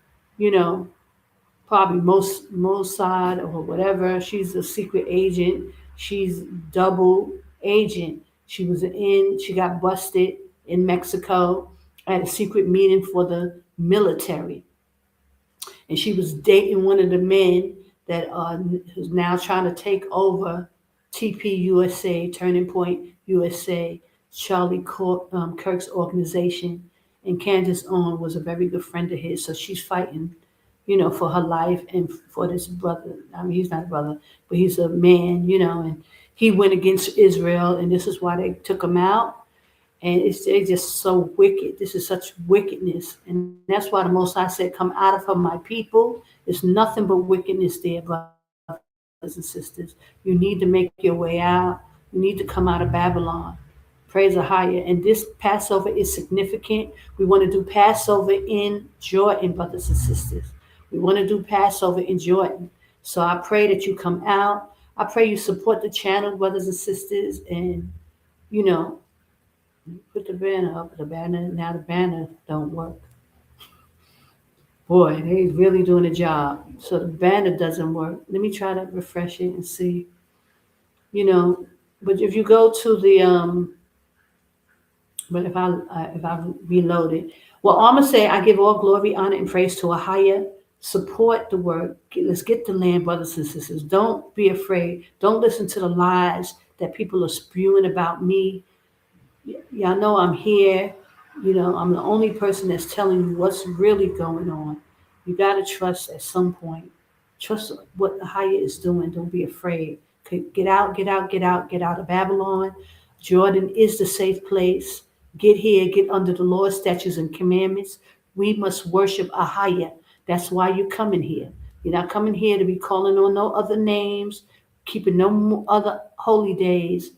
probably Mossad or whatever. She's a secret agent. She's double agent. She got busted in Mexico at a secret meeting for the military. And she was dating one of the men that who's now trying to take over TP USA, Turning Point USA, Charlie Kirk's organization. And Candace Owens was a very good friend of his. So she's fighting, for her life and for this brother. I mean, he's not a brother, but he's a man, and he went against Israel. And this is why they took him out. And they're just so wicked. This is such wickedness. And that's why the Most High said, come out of her, my people. There's nothing but wickedness there, brothers and sisters. You need to make your way out. You need to come out of Babylon. Praise AHAYAH. And this Passover is significant. We want to do Passover in Jordan, brothers and sisters. We want to do Passover in Jordan. So I pray that you come out. I pray you support the channel, brothers and sisters, and, put the banner up. The banner don't work. Boy, they really doing a job. So the banner doesn't work. Let me try to refresh it and see. But if you go to the but if I reload it, well, I'm gonna say I give all glory, honor, and praise to AHAYAH. Support the work. Let's get the land, brothers and sisters. Don't be afraid. Don't listen to the lies that people are spewing about me. Y'all know I'm here. I'm the only person that's telling you what's really going on. You got to trust at some point. Trust what the AHAYAH is doing. Don't be afraid. Okay, get out, get out, get out, get out of Babylon. Jordan is the safe place. Get here, get under the Lord's statutes and commandments. We must worship AHAYAH. That's why you're coming here. You're not coming here to be calling on no other names, keeping no other holy days.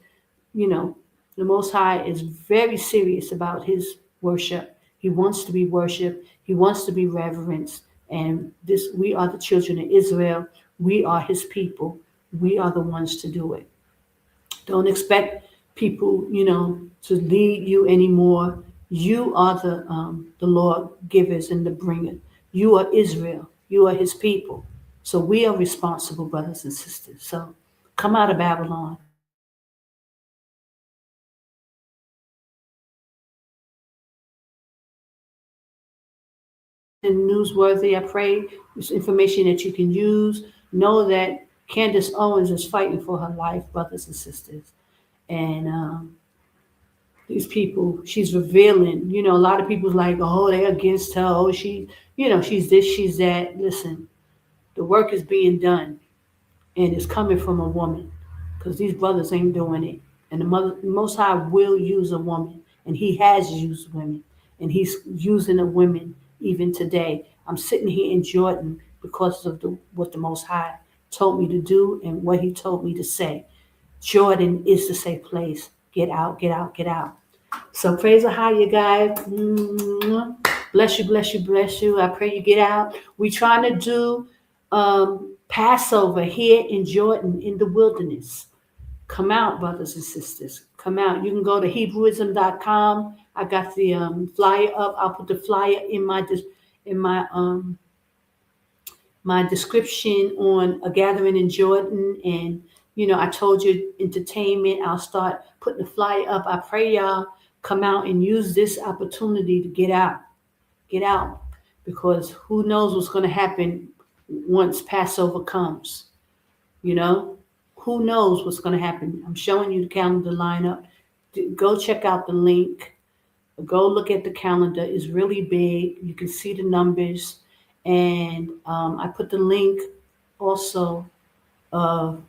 You know, the Most High is very serious about his worship. He wants to be worshiped. He wants to be reverenced. And we are the children of Israel. We are his people. We are the ones to do it. Don't expect people, to lead you anymore. You are the Lord givers and the bringer. You are Israel. You are his people. So we are responsible, brothers and sisters. So come out of Babylon. And newsworthy. I pray it's information that you can use. Know that Candace Owens is fighting for her life, brothers and sisters. And these people, she's revealing. A lot of people's like, oh, they're against her. Oh, she's this, she's that. Listen, the work is being done, and it's coming from a woman, because these brothers ain't doing it. And the Most High will use a woman, and he has used women, and he's using the women even today. I'm sitting here in Jordan because of what the Most High told me to do and what he told me to say. Jordan is the safe place. Get out, get out, get out. So praise AHAYAH, guys. Bless you, bless you, bless you. I pray you get out. We trying to do Passover here in Jordan in the wilderness. Come out, brothers and sisters. Come out. You can go to Hebrewism.com. I got the flyer up. I'll put the flyer in my description on a gathering in Jordan. And I told you entertainment. I'll start putting the flyer up. I pray y'all come out and use this opportunity to get out. Get out. Because who knows what's going to happen once Passover comes. Who knows what's going to happen. I'm showing you the calendar lineup. Go check out the link. Go look at the calendar. It's really big. You can see the numbers. And I put the link also of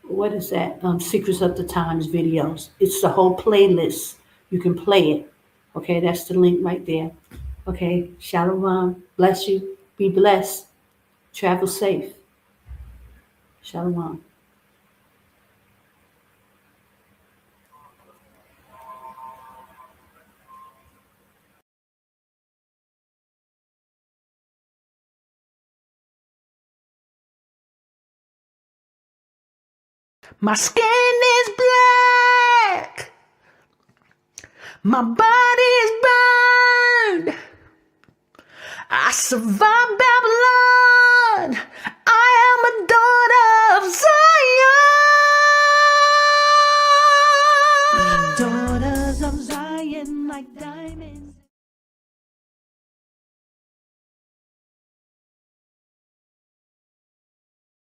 what is that? Secrets of the Times videos. It's the whole playlist. You can play it. Okay, that's the link right there. Okay, shalom. Bless you. Be blessed. Travel safe. Shalom. My skin is black. My body is burned. I survived